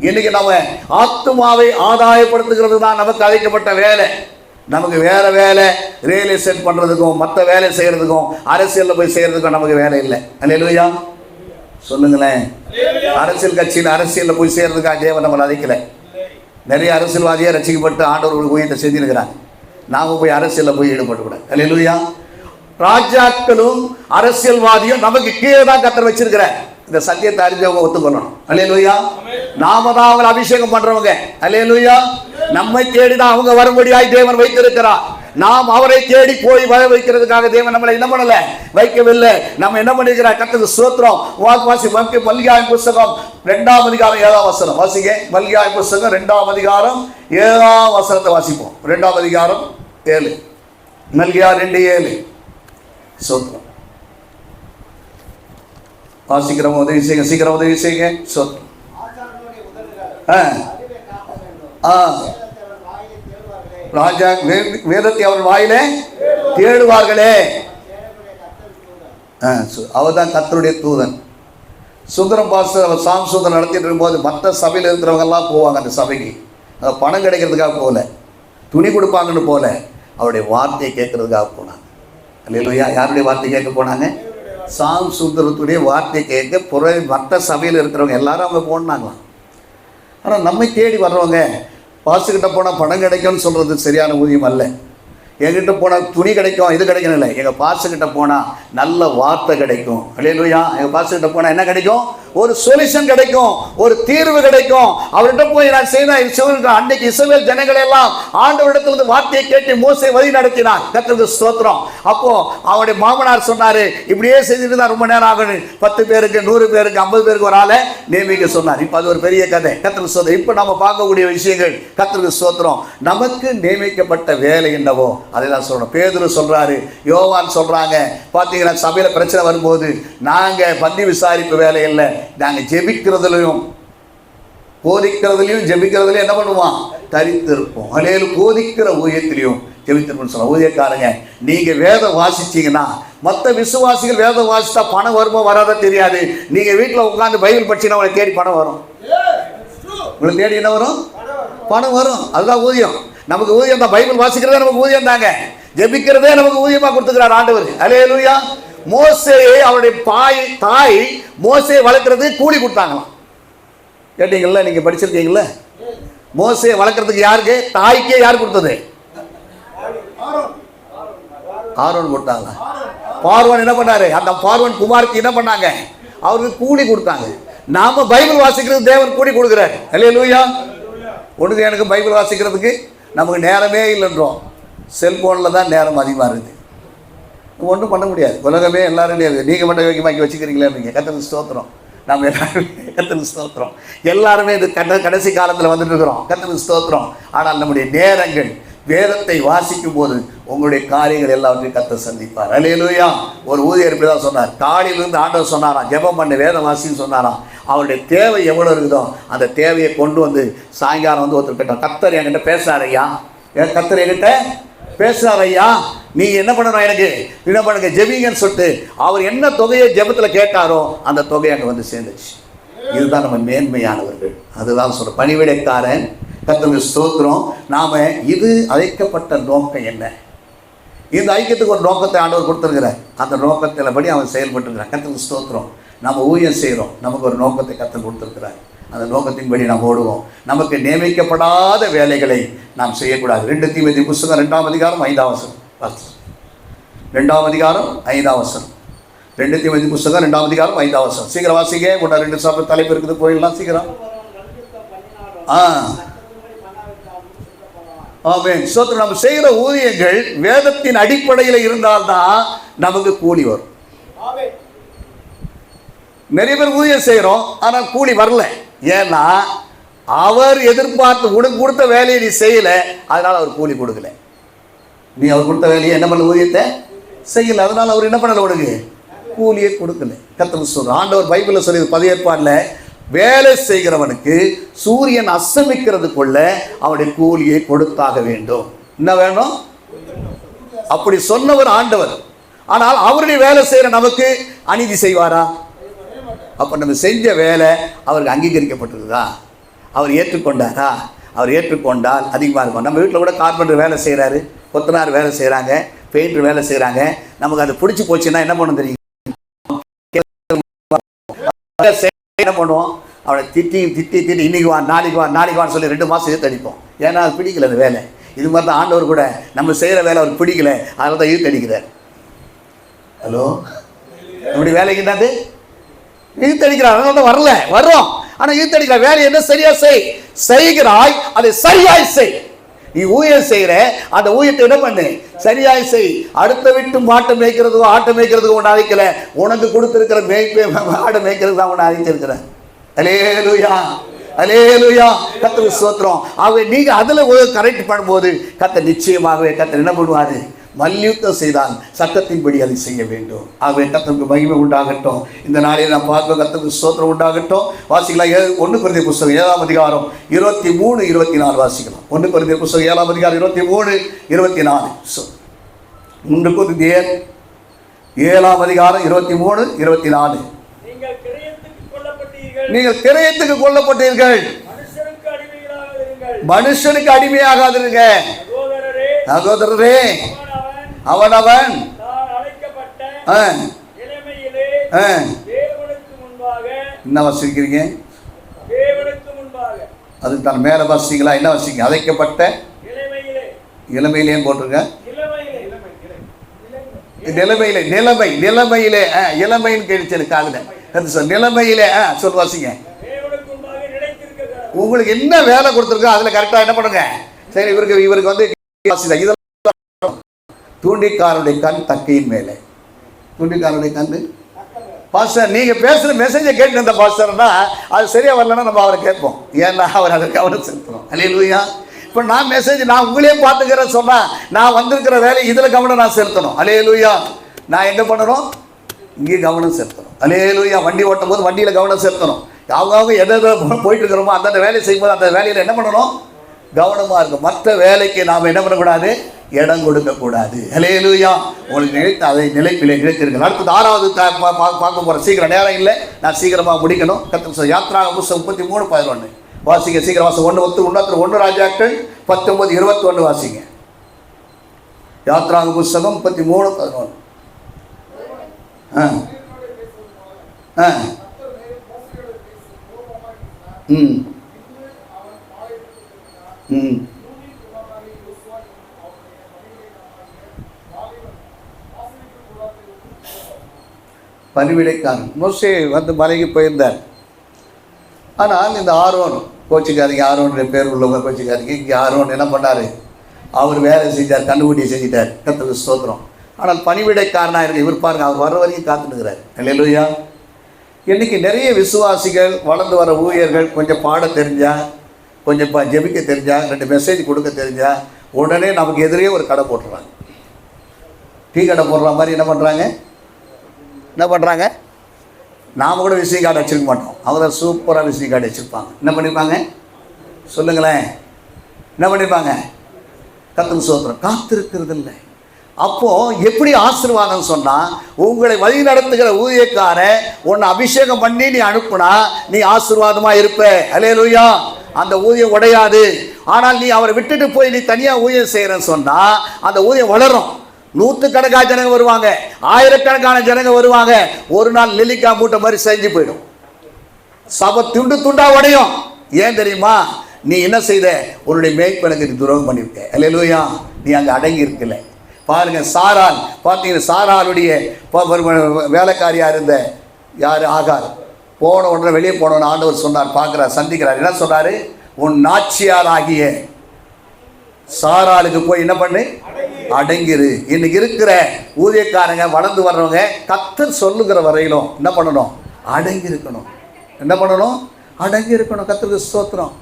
இன்னைக்கு நம்ம ஆத்துமாவை ஆதாயப்படுத்துகிறது தான் நமக்கு அழைக்கப்பட்ட வேலை. நமக்கு வேற வேலை ரியல் எஸ்டேட் பண்ணுறதுக்கும் மற்ற வேலை செய்கிறதுக்கும் அரசியலில் போய் செய்கிறதுக்கும் நமக்கு வேலை இல்லை. அல்லேலூயா சொல்லுங்களேன். அரசியலில் போய் செய்கிறதுக்காக தேவன் நம்மளை அழைக்கலை. நிறைய அரசியல்வாதியாக ரசிக்கப்பட்டு ஆண்டவர்களுக்கு ஊழியத்தை செஞ்சுருக்கிறாங்க. நாம் போய் அரசியலில் போய் ஈடுபடக்கூடாது. அல்லேலூயா. ராஜாக்களும் அரசியல்வாதியும் நமக்கு கீழே தான் கர்த்தர் வச்சிருக்கிறார். இந்த சத்தியத்தை அறிஞ்சவங்க ஒத்துக்கொள்ளணும். அல்லேலூயா. நாம தான் அவங்களை அபிஷேகம் பண்றவங்க. அல்லேலூயா. நம்மை தேடிதான் அவங்க வரும்படியாய் தேவன் வைத்திருக்கிறார். நாம் அவரை தேடி போய் வர வைக்கிறதுக்காக தேவன் நம்மளை என்ன பண்ணல, வைக்கவில்லை. நம்ம என்ன பண்ணிருக்கிறார்? கர்த்தருக்கு ஸ்தோத்திரம். வாசி மல்கியாவின் புஸ்தகம் 2ஆம் அதிகாரம் 7ஆம் வசனம் வாசிங்க. மல்கியாவின் புஸ்தகம் 2ஆம் அதிகாரம் 7ஆம் வசனத்தை வாசிப்போம். 2ஆம் அதிகாரம் 7. மல்கியா 2:7. ஸ்தோத்திரம். வாசிக்கிறவங்க உதவி செய்யுங்க, சீக்கிரம் உதவி செய்யுங்க. ஸ்தோத்திரம். ராஜா வேதத்தை அவர் வாயிலே தேடுவார்களே. அவர் தான் கர்த்தருடைய தூதன். சுந்தரம் பாஸ்டர் அவர் சாம் சுந்தரம் நடத்திட்டு இருக்கும்போது மற்ற சபையில் இருக்கிறவங்க எல்லாம் போவாங்க அந்த சபைக்கு. பணம் கிடைக்கிறதுக்காக போகல, துணி கொடுப்பாங்கன்னு போல, அவருடைய வார்த்தையை கேட்கறதுக்காக போனாங்க. அல்லேலூயா. யாருடைய வார்த்தை கேட்க போனாங்க? சாம் சுந்தரத்துடைய வார்த்தை கேட்க மற்ற சபையில் இருக்கிறவங்க எல்லாரும் அவங்க போனாங்களாம். ஆனால் நம்மை தேடி வர்றவங்க பாசுக்கிட்ட போனால் பணம் கிடைக்கும்னு சொல்கிறது சரியான ஊதியம் அல்ல. எங்கிட்ட போனால் துணி கிடைக்கும், இது கிடைக்கணும் இல்லை. எங்கள் பாசுக்கிட்ட போனால் நல்ல வார்த்தை கிடைக்கும். அல்லேலூயா. எங்கள் பாசுக்கிட்ட போனால் என்ன கிடைக்கும்? ஒரு சொல்யூஷன் கிடைக்கும், ஒரு தீர்வு கிடைக்கும். அவர்கிட்ட போய் நான் செய்த அன்னைக்கு இஸ்ரவேல் ஜனங்கள் எல்லாம் ஆண்டவரிடத்திலிருந்து வார்த்தையை கேட்டு மோசே வழி நடத்தினார். கர்த்தருக்கு ஸ்தோத்திரம். அப்போ அவருடைய மாமனார் சொன்னாரு, இப்படியே செய்துட்டு தான் ரொம்ப நேரம் ஆகணும், 10 பேருக்கு 100 பேருக்கு 50 பேருக்கு ஒரு ஆளை நியமிக்க சொன்னார். இப்போ அது ஒரு பெரிய கதை. கர்த்தருக்கு ஸ்தோத்திரம். இப்போ நம்ம பார்க்கக்கூடிய விஷயங்கள் கர்த்தருக்கு ஸ்தோத்திரம். நமக்கு நியமிக்கப்பட்ட வேலை என்னவோ அதை தான் சொல்லணும். பேதுரு சொல்றாரு, யோவான் சொல்றாங்க, பார்த்தீங்கன்னா சபையில் பிரச்சனை வரும்போது நாங்கள் பந்தி விசாரிப்பு வேலை இல்லை, நாங்கள் ஜெபிக்கிறதுலையும் போதிக்கிறதுலையும் ஜெபிக்கிறதுலையும் என்ன பண்ணுவோம்? தரித்திருப்போம். அலேலு போதிக்கிற ஊழியத்திலையும் ஜெபித்திருப்போம்னு சொல்ல. ஊழியக்காரங்க நீங்கள் வேதம் வாசிச்சிங்கன்னா, மற்ற விசுவாசிகள் வேதம் வாசித்தா பணம் வருமோ வராதோ தெரியாது. நீங்கள் வீட்டில் உட்காந்து பைபிள் படிச்சிங்கன்னா உங்களை தேடி பணம் வரும். உங்களை தேடி என்ன வரும்? பணம் வரும். அதுதான் ஊதியம். நமக்கு ஊதியம் தான். பைபிள் வாசிக்கிறதே நமக்கு ஊதியம் தாங்க. ஜெபிக்கிறதே நமக்கு ஊதியமாக கொடுத்துக்கிறார் ஆண்டவர். அல்லேலூயா. மோசேயை அவருடைய தாய் மோசேயை வளர்க்கறது கூலி கொடுத்தாங்களாம். கேட்டீங்கல்ல, நீங்க படிச்சிருக்கீங்களா? மோசேயை வளர்க்கறதுக்கு யாருக்கு? தாய்க்கே யார் கொடுத்தது? ஆரோன் கொடுத்தாங்க. பார்வன் என்ன பண்ணாரு? அந்த பார்வன் குமாருக்கு என்ன பண்ணாங்க? அவருக்கு கூலி கொடுத்தாங்க. நாம பைபிள் வாசிக்கிறது தேவன் கூலி கொடுக்குறாரு. அல்லேலூயா. ஒன்று எனக்கு பைபிள் வாசிக்கிறதுக்கு நமக்கு நேரமே இல்லைன்றோம். செல்போனில் தான் நேரம் அதிகமாக இருக்குது. ஒன்றும் பண்ண முடியாது. உலகமே எல்லாரும் நீங்கள் மட்டும் யோக்கியமாக்கி வச்சுக்கிறீங்களே. நீங்கள் கர்த்தருக்கு ஸ்தோத்திரம். நம்ம எல்லாருமே கர்த்தருக்கு ஸ்தோத்திரம். எல்லாருமே இது கடைசி காலத்தில் வந்துட்டு இருக்கிறோம். கர்த்தருக்கு ஸ்தோத்திரம். ஆனால் நம்முடைய நேரங்கள் வேதத்தை வாசிக்கும் போது உங்களுடைய காரியங்கள் எல்லாவற்றையும் கர்த்தர் சந்திப்பார். அல்லேலூயா. ஒரு ஊழியர் இப்படி தான் சொன்னார். காலையிலிருந்து ஆண்டவர் சொன்னாராம், ஜெபம் பண்ண வேதம் வாசின்னு சொன்னாராம். அவருடைய தேவை எவ்வளோ இருக்குதோ அந்த தேவையை கொண்டு வந்து சாயங்காலம் வந்து ஒருத்தர் கேட்டோம், கர்த்தர் என்கிட்ட பேசுறார் ஐயா, கர்த்தர் என்கிட்ட பேசுறார் ஐயா, நீங்க என்ன பண்ணணும், எனக்கு என்ன பண்ணுங்க, ஜெபிங்கன்னு சொல்லிட்டு அவர் என்ன தொகையை ஜெபத்தில் கேட்டாரோ அந்த தொகை அங்கே வந்து சேர்ந்துச்சு. இதுதான் நம்ம மேன்மையானவர்கள். அதுதான் சொல்ற பணிவிடைக்காரன். கர்த்தருக்கு ஸ்தோத்திரம். நாம இது அழைக்கப்பட்ட நோக்கம் என்ன? இந்த ஐக்கியத்துக்கு ஒரு நோக்கத்தை ஆண்டவர் கொடுத்துருக்கிறார். அந்த நோக்கத்தில் படி அவன் செயல்பட்டுருக்கிறான். கர்த்தருக்கு ஸ்தோத்திரம். நம்ம ஊழியம் செய்கிறோம், நமக்கு ஒரு நோக்கத்தை கர்த்தர் கொடுத்துருக்கிறார். அந்த நோக்கத்தின்படி நாம் ஓடுவோம். நமக்கு நியமிக்கப்படாத வேலைகளை நாம் செய்யக்கூடாது. 2 தீமோத்தேயு புத்தகம் 2ஆம் அதிகாரம் 5ஆம் வசனம். 2ஆம் அதிகாரம் 5ஆம் வசனம். 2 தீமோத்தேயு புத்தகம் 2ஆம் அதிகாரம் 5ஆம் வசனம். சீக்கிரம் வாசிங்க. கூட 2 சாப்பிட தலைப்பு இருக்குது, போயிடலாம் சீக்கிரம். ஆமென். ஸ்தோத்திரம். நம்ம செய்கிற ஊழியங்கள் வேதத்தின் அடிப்படையில் இருந்தால்தான் நமக்கு கூலி வரும். நிறைய பேர் ஊழியம் செய்கிறோம், ஆனால் கூலி வரல. ஏன்னா அவர் எதிர்பார்த்து உனக்கு கொடுத்த வேலையை நீ செய்யலை, அதனால் அவர் கூலி கொடுக்கல. நீ அவர் கொடுத்த வேலையை என்ன பண்ண, ஊழியத்தை செய்யலை, அதனால் அவர் என்ன பண்ணல, உனக்கு கூலியை கொடுக்கல. கர்த்தர் சொல்ற ஆண்டவர் பைபிளில் சொல்லி பழைய ஏற்பாட்டில் வேலை செய்கிறவனுக்கு சூரியன் அஸ்தமிக்கிறதுக்குள்ள அவனுடைய கூலியை கொடுத்தாக வேண்டும். என்ன வேணும்? அப்படி சொன்னவர் ஆண்டவர். ஆனால் அவருடைய வேலை செய்கிற நமக்கு அநீதி செய்வாரா? அப்போ நம்ம செஞ்ச வேலை அவருக்கு அங்கீகரிக்கப்பட்டிருக்குதா? அவர் ஏற்றுக்கொண்டாரா? அவர் ஏற்றுக்கொண்டால் அதிகமாக இருக்கும். நம்ம வீட்டில் கூட கார்பெண்டர் வேலை செய்கிறாரு, கொத்தனார் வேலை செய்கிறாங்க, பெயிண்டர் வேலை செய்கிறாங்க. நமக்கு அது பிடிச்சி போச்சுன்னா என்ன பண்ண தெரியும்? என்ன பண்ணுவோம்? அவனை திட்டி இன்னைக்கு வா நாளைக்கு வான்னு சொல்லி 2 மாதம் இழுத்து அடிப்போம். ஏன்னா அது பிடிக்கல அந்த வேலை. இது மாதிரி தான் ஆண்டவர் கூட நம்ம செய்கிற வேலை அவருக்கு பிடிக்கல, அதனால தான் இழுத்து அடிக்கிறார். ஹலோ, நம்முடைய வேலைக்கு என்னது? இழுத்து அடிக்கிறார். அதனால தான் வரல, வர்றோம், ஆனால் இழுத்து அடிக்கிறார். வேலை என்ன சரியா செய்கிறாய், அதை சரியாய் செய். நீ ஊழியம் செய்கிற அந்த ஊழியத்தை என்ன பண்ணு, சரியாய் செய். அடுத்த விட்டு மாட்டை மேய்க்கிறதுக்கோ ஆட்டை மேய்க்கிறதுக்கோ ஒன்று அழைக்கல, உனக்கு கொடுத்துருக்கிற ஆடை மேய்க்கிறதுக்கு தான் ஒன்று அழைச்சிருக்கிறேன். அல்லேலூயா, அல்லேலூயா. கர்த்தருக்கு ஸ்தோத்திரம். ஆகவே நீங்கள் அதில் கரெக்ட் பண்ணும்போது கர்த்தர் நிச்சயமாகவே கர்த்தர் என்ன பண்ணுவார்? மல்யுத்தம் செய்தால் சட்டத்தின்படி அதை செய்ய வேண்டும். ஆகவே கர்த்தருக்கு மகிமை உண்டாகட்டும். இந்த நாளில் நாம் பார்க்க கர்த்தருக்கு ஸ்தோத்திரம் உண்டாகட்டும். வாசிக்கலாம். 1 கொரிந்தியர் புத்தகம் 7ஆம் அதிகாரம் 23, 24 வாசிக்கலாம். 1 கொரிந்தியர் புத்தகம் 7ஆம் அதிகாரம் 23, 24. 1 கொரிந்தியர் 7ஆம் அதிகாரம் 23, 24. நீங்கள் கிரயத்துக்கு கொல்லப்பட்டீர்கள், மனுஷனுக்கு அடிமையாகாதிருங்க. சகோதரரே, அவனவன் என்ன வாசிக்கிறீங்க? அதுக்கு தான் மேல வாசிங்களா? என்ன வாசிங்க? அழைக்கப்பட்ட இளமையிலேயும் போட்டிருங்க. நிலைமையிலே இளமைன்னு கேட்டுச்சு காதுல. நிலைமையிலே சொல் வாசிங்க. உங்களுக்கு என்ன வேலை கொடுத்துருக்கோ அதில் கரெக்டாக என்ன பண்ணுங்க. சரி, இவருக்கு வந்து இதெல்லாம் தூண்டிக்காரனுடைய கண் தக்கையின் மேலே. தூண்டிக்காரனுடைய கண் பாஸ்டர், நீங்கள் பேசுகிற மெசேஜை கேட்டு இருந்த பாஸ்டர்னா அது சரியாக வரலன்னா நம்ம அவரை கேட்போம். ஏன்னா அவர் அதை கவனம் செலுத்தணும். அல்லேலூயா. இப்போ நான் மெசேஜ் நான் உங்களே பார்த்துக்கிறேன்னு சொன்னால் நான் வந்திருக்கிற வேலை இதில் கவனம் நான் செலுத்தணும். அல்லேலூயா. நான் எங்கே பண்ணணும்? இங்கே கவனம் செலுத்தணும். அல்லேலூயா. வண்டி ஓட்டும் போது வண்டியில் கவனம் செலுத்தணும். அவங்க எதை போயிட்டு இருக்கிறோமோ அந்தந்த வேலையை செய்யும்போது அந்த வேலையில் என்ன பண்ணணும்? கவனமாக இருக்கும். மற்ற வேலைக்கு நாம் என்ன பண்ணக்கூடாது? இடம் கொடுக்கக்கூடாது. அல்லேலூயா. உங்களுக்கு நினைத்து அதை நிலைப்பிலே நினைத்திருக்கணும். அடுத்தது 6வது பார்க்க போகிறேன். சீக்கிரம், நேரம் இல்லை, நான் சீக்கிரமாக முடிக்கணும். கர்த்தர் யாத்ராகமம் புத்தகம் 33, 11 வாசிங்க. சீக்கிரம் வாசம். 1 ராஜாக்கள் 19, 21 வாசிங்க. யாத்ராகமம் புத்தகம் 33, 11. பணிவிடைக்காரன் மோசே வந்து மலைக்கு போயிருந்தார். ஆனால் இந்த ஆரோன் கோச்சிக்காதீங்க, ஆரோனுடைய பேர் உள்ளவங்க கோச்சிக்காதீங்க. இங்கே ஆரோன் என்ன பண்ணார்? அவர் வேலை செஞ்சார், கண்டுபிடியை செஞ்சிட்டார். கர்த்தருக்கு ஸ்தோத்திரம். ஆனால் பணிவிடைக்காரனாக இருக்க இவர் பாருங்க, அவர் வர வரைக்கும் காத்துனுக்கிறார். அல்லேலூயா. இன்றைக்கி நிறைய விசுவாசிகள், வளர்ந்து வர ஊழியர்கள் கொஞ்சம் பாட தெரிஞ்சா, கொஞ்சம் ஜெபிக்க தெரிஞ்சா, 2 மெசேஜ் கொடுக்க தெரிஞ்சா, உடனே நமக்கு எதிரே ஒரு கடை போட்டுறாங்க. டீ கடை போடுற மாதிரி என்ன பண்ணுறாங்க? நாம் கூட விசிட்டிங் கார்டு வச்சுருக்க மாட்டோம். அவங்க தான் சூப்பராக விசிட்டிங் கார்டு வச்சுருப்பாங்க. என்ன பண்ணியிருப்பாங்க சொல்லுங்களேன்? என்ன பண்ணியிருப்பாங்க? கர்த்தருக்கு ஸ்தோத்திரம். காத்திருக்கிறது இல்லை. அப்போது எப்படி ஆசீர்வாதம் சொன்னால், உங்களை வழி நடத்துகிற ஊழியக்காரன் உன்னை அபிஷேகம் பண்ணி நீ அனுப்புனா நீ ஆசீர்வாதமாக இருப்ப. அல்லேலூயா. அந்த ஊழியம் உடையாது. ஆனால் நீ அவரை விட்டுட்டு போய் நீ தனியாக ஊழியம் செய்கிறன்னு சொன்னால் அந்த ஊழியம் வளரும். நூற்றுக்கணக்கான ஜனங்க வருவாங்க, ஆயிரக்கணக்கான ஜனங்க வருவாங்க. ஒரு நாள் நெல்லிக்காய் மூட்டை மாதிரி செஞ்சு போயிடும். சபை துண்டு துண்டா உடையும். ஏன் தெரியுமா? நீ என்ன செய்த? உன்னுடைய மேய்ப்பனுக்கு நீ துரோகம் பண்ணியிருக்க. அல்லேலூயா. நீ அங்கே அடங்கி இருக்கல. பாருங்க, சாரால் பார்த்தீங்கன்னா, சாராளுடைய வேலைக்காரியாக இருந்த யார்? ஆகார். போன உடனே வெளியே போனோன்னு ஆண்டவர் சொன்னார், பார்க்குறார், சந்திக்கிறார். என்ன சொன்னார்? உன் நாச்சியார் ஆகிய சாராளுக்கு போய் என்ன பண்ணு? அடங்கிரு. இன்னைக்கு இருக்கிற ஊதியக்காரங்க, வளர்ந்து வர்றவங்க, கர்த்தர் சொல்லுகிற வரையிலும் என்ன பண்ணணும்? அடங்கி இருக்கணும். என்ன பண்ணணும்? அடங்கி இருக்கணும். கர்த்தருக்கு ஸ்தோத்திரம்.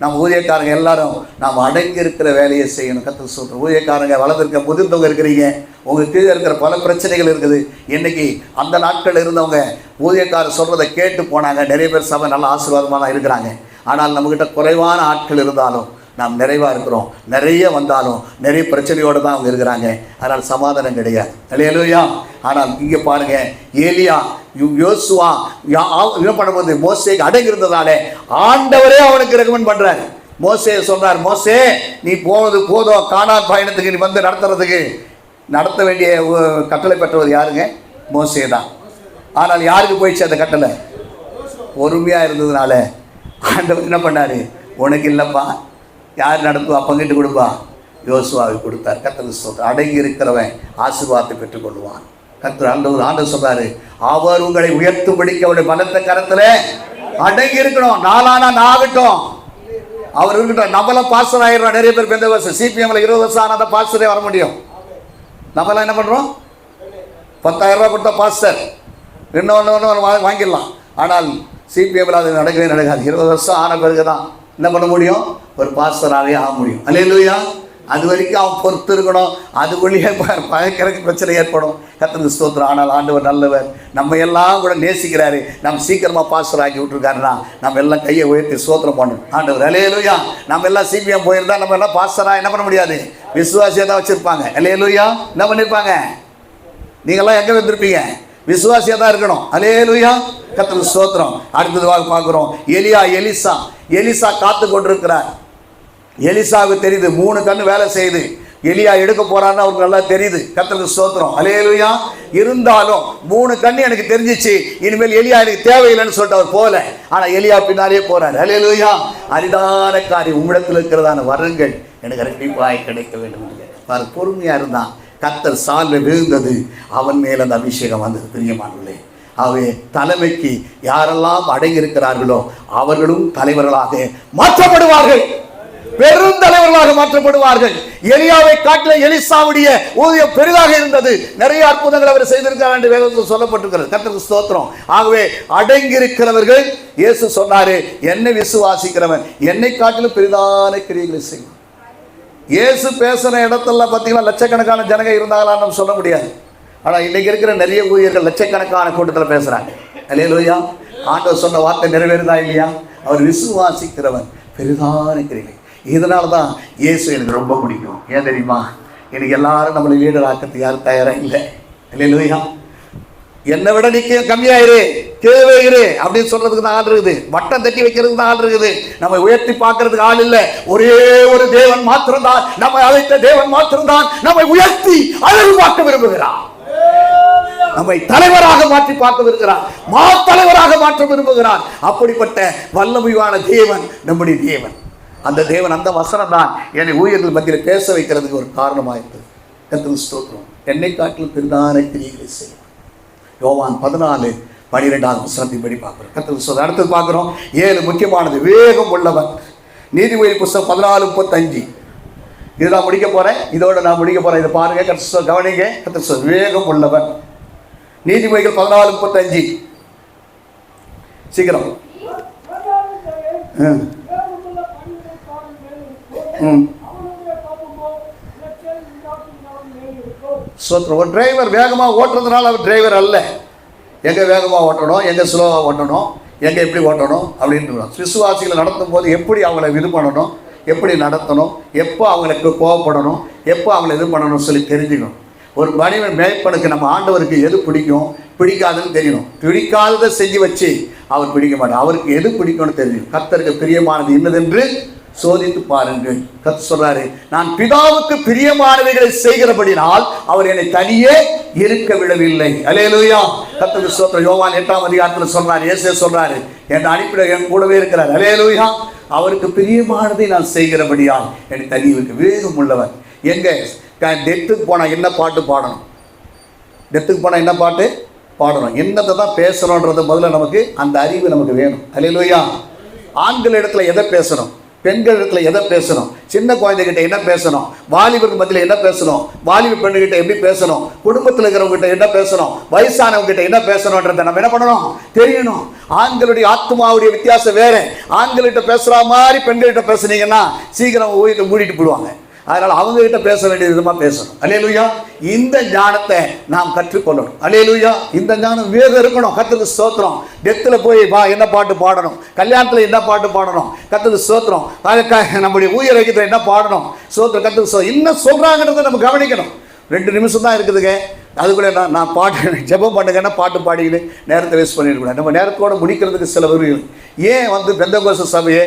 நம்ம ஊதியக்காரங்க எல்லாரும் நாம் அடங்கி இருக்கிற வேலையை செய்யணும். கர்த்தருக்கு ஸ்தோத்திரம். ஊதியக்காரங்க வளர்ந்துருக்க முதிர்ந்தவங்க இருக்கிறீங்க, உங்களுக்கு கீழே இருக்கிற பல பிரச்சனைகள் இருக்குது. இன்னைக்கு அந்த நாட்கள் இருந்தவங்க ஊதியக்காரர் சொல்கிறத கேட்டு போனாங்க. நிறைய பேர் சபை நல்ல ஆசீர்வாதமாக தான் இருக்கிறாங்க. ஆனால் நம்மக்கிட்ட குறைவான ஆட்கள் இருந்தாலும் நாம் நிறைவாக இருக்கிறோம். நிறைய வந்தாலும் நிறைய பிரச்சனையோடு தான் அவங்க இருக்கிறாங்க. அதனால் சமாதானம் கிடையாது. அல்லேலூயா. ஆனால் இங்கே பாருங்கள், ஏலியா, யோசுவா என்ன பண்ணும்போது மோசேக்கு அடங்கியிருந்ததால ஆண்டவரே அவனுக்கு ரெக்கமெண்ட் பண்ணுறாரு. மோசே சொல்கிறார், மோசே நீ போவது போதும், கானான் பயணத்துக்கு நீ வந்து நடத்த வேண்டிய கட்டளை பெற்றவர் யாருங்க? மோசே தான். ஆனால் யாருக்கு போயிடுச்சு அந்த கட்டளை? பொறுமையாக இருந்ததுனால ஆண்டவர் என்ன பண்ணார்? உனக்கு இல்லைப்பா, யார் நடத்துவா? பங்கிட்டு கொடுப்பா? யோசுவாவுக்கு கொடுத்தார். கர்த்தருக்கு ஸ்தோத்திரம். அடங்கி இருக்கிறவன் ஆசீர்வாதத்தை பெற்றுக்கொள்வான். கர்த்தர் ஆண்டவர் சொல்றாரு, அவர் உங்களை உயர்த்தும்படிக்கு அவருடைய பலத்த கரத்தில் அடங்கி இருக்கணும். நாளானா நாகட்டும், அவர் இருக்கட்டும். நம்மளாம் பாஸ்டர் ஆயிடுறோம். நிறைய பேர் பெந்த வருஷம் சிபிஎம்ல 20 வருஷம் ஆனால் தான் பாஸ்டரே வர முடியும். நம்மளாம் என்ன பண்ணுறோம்? 10,000 ரூபா கொடுத்தா பாஸ்டர் இன்னொன்று வாங்கிடலாம். ஆனால் சிபிஎம்ல அது நடக்கவே நடக்காது. 20 வருஷம் ஆன பிறகு தான் என்ன பண்ண முடியும்? ஒரு பாஸ்டராகவே ஆக முடியும். அல்லேலூயா. அது வரைக்கும் அவன் பொறுத்து இருக்கணும். அதுக்குள்ளேயே பயங்கரக்கு பிரச்சனை ஏற்படும். கர்த்தருக்கு ஸ்தோத்திரம். ஆனால் ஆண்டவர் நல்லவர், நம்ம எல்லாம் கூட நேசிக்கிறாரு. நம்ம சீக்கிரமாக பாஸ்டர் ஆக்கி விட்டுருக்காருன்னா நம்ம எல்லாம் கையை உயர்த்தி ஸ்தோத்திரம் பண்ணணும். ஆண்டவர் அல்லேலூயா. நம்ம எல்லாம் சிபிஎம் போயிருந்தா நம்ம எல்லாம் பாஸ்டராக என்ன பண்ண முடியாது? விசுவாசியாக தான் வச்சுருப்பாங்க. அல்லேலூயா. என்ன பண்ணியிருப்பாங்க? நீங்கள்லாம் எங்கே வந்திருப்பீங்க? விசுவாசியாக தான் இருக்கணும். அல்லேலூயா. கர்த்தருக்கு ஸ்தோத்திரம். அடுத்ததுவாக பார்க்குறோம், எலிசா காத்து கொண்டிருக்கிறார். எலிசாவுக்கு தெரியுது 3 கண்ணு வேலை செய்யுது. எலியா எடுக்க போறான்னு அவருக்கு நல்லா தெரியுது. கர்த்தருக்கு ஸ்தோத்திரம். அல்லேலூயா. இருந்தாலும் 3 கண்ணு எனக்கு தெரிஞ்சிச்சு, இனிமேல் எலியா எனக்கு தேவையில்லைன்னு சொல்லிட்டு அவர் போகல. ஆனா எலியா பின்னாலே போறாரு. அல்லேலூயா. அரிதான காரியம் உம்மிடத்தில் இருக்கிறதான வரங்கள் எனக்கு ரெட்டிப்பாய் கிடைக்க வேண்டும். பொறுமையா இருந்தான். கர்த்தர் சால்வை விழுந்தது, அவன் மேல் அந்த அபிஷேகம் வந்தது. பிரியமானவர்களே, அவை தலைமைக்கு யாரெல்லாம் அடங்கி இருக்கிறார்களோ அவர்களும் தலைவர்களாக மாற்றப்படுவார்கள். பெரும் தலைவர்களாக மாற்றப்படுவார்கள். எலியாவை காட்டில எலிசாவுடைய ஊதியம் பெரிதாக இருந்தது. நிறைய அற்புதங்கள் அவர் செய்திருக்கிறார் என்று வேதத்தில் சொல்லப்பட்டிருக்கிறது. கர்த்தருக்கு ஸ்தோத்திரம். ஆகவே அடங்கி இருக்கிறவர்கள், இயேசு சொன்னாரு, என்னை விசுவாசிக்கிறவன் என்னை காட்டிலும் பெரிதான கிரியைகளை செய்வான். இயேசு பேசுற இடத்துல பார்த்தீங்கன்னா லட்சக்கணக்கான ஜனங்க இருந்தாங்களான்னு நம்ம சொல்ல முடியாது. ஆனால் இன்னைக்கு இருக்கிற நிறைய ஊழியர்கள் லட்சக்கணக்கான கூட்டத்தில் பேசுறாங்க. அல்லேலூயா. ஆண்டவர் சொன்ன வார்த்தை நிறைவேறுதா இல்லையா? அவர் விசுவாசிக்கிறவன் பெரிதான கிரியை. இதனால தான் இயேசு எனக்கு ரொம்ப பிடிக்கும். ஏன் தெரியுமா? எனக்கு எல்லாரும் நம்மளை லீடர் ஆக்கிறதுக்கு யாரும் தயாராக இல்லை. அல்லேலூயா. என்னை விட நீ கம்மியாயிரு, தேவையிரு அப்படின்னு சொல்றதுக்கு தான் ஆள் இருக்குது. வட்டம் தட்டி வைக்கிறதுக்கு தான் ஆள் இருக்குது. நம்ம உயர்த்தி பார்க்கறதுக்கு ஆள் இல்லை. ஒரே ஒரு தேவன் மாத்திரம்தான், நம்மை அழைத்த தேவன் மாத்திரம்தான் நம்மை உயர்த்தி அழகு பார்க்க விரும்புகிறார். நம்மை தலைவராக மாற்றி பார்க்க விரும்புகிறார். தலைவராக மாற்ற விரும்புகிறார். அப்படிப்பட்ட வல்லமையான தேவன் நம்முடைய தேவன். அந்த தேவன், அந்த வசனம் தான் என்னை ஊழியர்கள் மத்தியில் பேச வைக்கிறதுக்கு ஒரு காரணமாக இருந்தது. கர்த்தருக்கு ஸ்தோத்திரம். என்னை காட்டிலும் பெரிதான கிரியைகளை செய்யும். யோவான் 14:12 வசனத்தின்படி பார்க்குறோம். கர்த்தருக்கு ஸ்தோத்திரம். அடுத்தது பார்க்குறோம் 7 முக்கியமானது. வேகம் உள்ளவன். நீதிமொழி புஸ்தகம் 14:35. இதுதான் முடிக்க போறேன். இதோட நான் முடிக்க போறேன். இதை பாருங்க, கர்த்தர் கவனிங்க. கர்த்தர் வேகம் உள்ளவன். நீதிமொழிகள் 14:35. சீக்கிரம். ஸ்தோத்திரம். ஒரு டிரைவர் வேகமாக ஓட்டுறதுனால அவர் டிரைவர் அல்ல. எங்கே வேகமாக ஓட்டணும், எங்கே ஸ்லோவாக ஓட்டணும், எங்கே எப்படி ஓட்டணும் அப்படின்னு விசுவாசிகளை நடத்தும் போது எப்படி அவங்கள இது பண்ணணும், எப்படி நடத்தணும், எப்போ அவங்களுக்கு கோவப்படணும், எப்போ அவங்கள இது பண்ணணும்னு சொல்லி தெரிஞ்சுக்கணும். ஒரு மனிதன் மேய்ப்பனுக்கு நம்ம ஆண்டவருக்கு எது பிடிக்கும் பிடிக்காதுன்னு தெரியணும். பிடிக்காததை செஞ்சு வச்சு அவர் பிடிக்க மாட்டார். அவருக்கு எது பிடிக்கும்னு தெரியும். கர்த்தருக்கு பிரியமானது இன்னதென்று சோதித்து பாருங்கள். கர்த்தர் சொல்றாரு, நான் பிதாவுக்கு பிரியமானவைகளை செய்கிறபடினால் அவர் என்னை தனியே இருக்க விடவில்லை. அல்லேலூயா. கர்த்தருக்கு ஸ்தோத்திரம். யோவான் 8ஆம் அதிகாரத்தில் சொல்றாரு, இயேசு சொல்றாரு, என் அனுப்பிட என் கூடவே இருக்கிறார். அல்லேலூயா. அவருக்கு பிரியமானதை நான் செய்கிறபடியால் என்னை தனியே இருக்க. வேகம் உள்ளவர். எங்க டெத்துக்கு போனால் என்ன பாட்டு பாடணும், டெத்துக்கு போனால் என்ன பாட்டு பாடணும், என்னத்தை தான் பேசுகிறோன்றது முதல்ல நமக்கு அந்த அறிவு நமக்கு வேணும். அல்லேலூயா. ஆண்கள் இடத்துல எதை பேசணும், பெண்கள் இடத்துல எதை பேசணும், சின்ன குழந்தைகிட்ட என்ன பேசணும், வாலிபர் மத்தியில் என்ன பேசணும், வாலிப பெண்ணுகிட்ட எப்படி பேசணும், குடும்பத்தில் இருக்கிறவங்ககிட்ட என்ன பேசணும், வயசானவங்க கிட்ட என்ன பேசணுன்றதை நம்ம என்ன பண்ணணும் தெரியணும். ஆண்களுடைய ஆத்மாவுடைய வித்தியாசம் வேற. ஆண்கள்கிட்ட பேசுகிற மாதிரி பெண்கள்கிட்ட பேசுனீங்கன்னா சீக்கிரம் ஊழியத்தை மூடிட்டு போடுவாங்க. அதனால் அவங்ககிட்ட பேச வேண்டிய விதமாக பேசணும். அல்லேலூயா. இந்த ஞானத்தை நாம் கற்றுக்கொள்ளணும். அல்லேலூயா. இந்த ஞானம் வேறு இருக்கணும். கர்த்தருக்கு ஸ்தோத்திரம். டெத்தில் போய் என்ன பாட்டு பாடணும், கல்யாணத்தில் என்ன பாட்டு பாடணும், கர்த்தருக்கு ஸ்தோத்திரம். நம்முடைய ஊழியர் ஐக்கியத்தில் என்ன பாடணும், ஸ்தோத்திரம். கர்த்தருக்கு என்ன சொல்கிறாங்கன்றதை நம்ம கவனிக்கணும். 2 நிமிஷம் தான் இருக்குதுங்க, அதுக்குள்ளே நான் பாட்டு ஜெபம் பண்ணுங்கன்னா பாட்டு பாடிக்கிட்டு நேரத்தை வேஸ்ட் பண்ணிடக்கூடாது. நம்ம நேரத்தோடு முடிக்கிறதுக்கு சில வருகிறது. ஏன் பெந்தகோஸ்து சபையை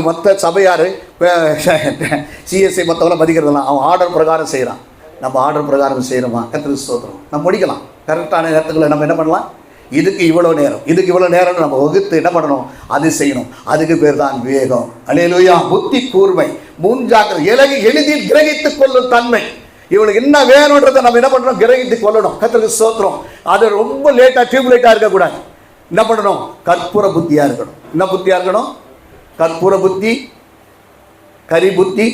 மற்ற சபையார் சிஎஸ்ஐ மற்றவெல்லாம் மதிக்கிறதெல்லாம் அவன் ஆர்டர் பிரகாரம் செய்கிறான். நம்ம ஆர்டர் பிரகாரம் செய்கிறோமா? கர்த்தருக்கு ஸ்தோத்திரம். நம்ம முடிக்கலாம் கரெக்டான நேரத்துக்குள்ள. நம்ம என்ன பண்ணலாம், இதுக்கு இவ்வளோ நேரம், இதுக்கு இவ்வளோ நேரம்னு நம்ம வகுத்து என்ன பண்ணணும், அது செய்யணும். அதுக்கு பேர் தான் வேகம். அல்லேலூயா. புத்தி கூர்மை, மூஞ்சாக்கிற எளிதில் கிரகித்துக் கொள்ளும் தன்மை. இவளுக்கு என்ன வேணுன்றதை நம்ம என்ன பண்ணணும், கிரகித்து கொள்ளணும். கர்த்தருக்கு ஸ்தோத்திரம். அது ரொம்ப லேட்டாக டியூப்லைட்டாக இருக்கக்கூடாது. என்ன பண்ணணும், கற்பூர புத்தியாக இருக்கணும். என்ன புத்தியாக இருக்கணும், கற்பூர புத்தி, கரி புத்தி,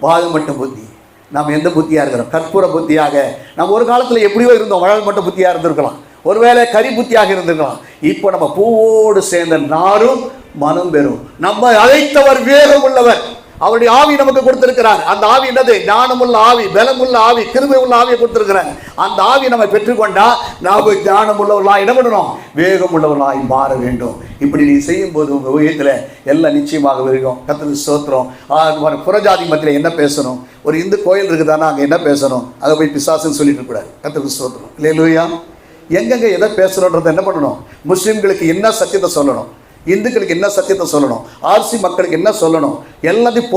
வாதமட்ட புத்தி. நாம் எந்த புத்தியாக இருக்கிறோம், கற்பூர புத்தியாக. நம்ம ஒரு காலத்தில் எப்படியோ இருந்தோம், வளல் மட்ட புத்தியாக இருந்திருக்கலாம், ஒருவேளை கரி புத்தியாக இருந்திருக்கலாம். இப்போ நம்ம பூவோடு சேர்ந்த நாரும் மனம் பெறும். நம்ம அழைத்தவர் வேகம் உள்ளவர். அவருடைய ஆவி நமக்கு கொடுத்திருக்கிறார். அந்த ஆவி என்னது, ஞானமுள்ள ஆவி, பலமுள்ள ஆவி, கிருபை உள்ள ஆவியை கொடுத்திருக்கிறார். அந்த ஆவி நம்ம பெற்றுக்கொண்டா நாம் ஞானம் உள்ளவர்களாக என்ன பண்ணணும், வேகம் உள்ளவர்களாய் மாற வேண்டும். இப்படி நீ செய்யும் போது உங்கள் ஊழியத்தில் எல்லாம் நிச்சயமாக இருக்கும். கர்த்தருக்கு ஸ்தோத்திரம். புறஜாதி மத்தியில் என்ன பேசணும், ஒரு இந்து கோயில் இருக்குதானா அங்கே என்ன பேசணும், அங்கே போய் பிசாசுன்னு சொல்லிட்டு கூடாது. கர்த்தருக்கு ஸ்தோத்திரம். அல்லேலூயா. எங்கெங்கே எதை பேசணுன்றதை என்ன பண்ணணும், முஸ்லீம்களுக்கு என்ன சத்தியத்தை சொல்லணும், இந்துக்களுக்கு என்ன சத்தியத்தை சொல்லணும், ஆர்சி மக்களுக்கு என்ன சொல்லணும், எல்லாத்தையும்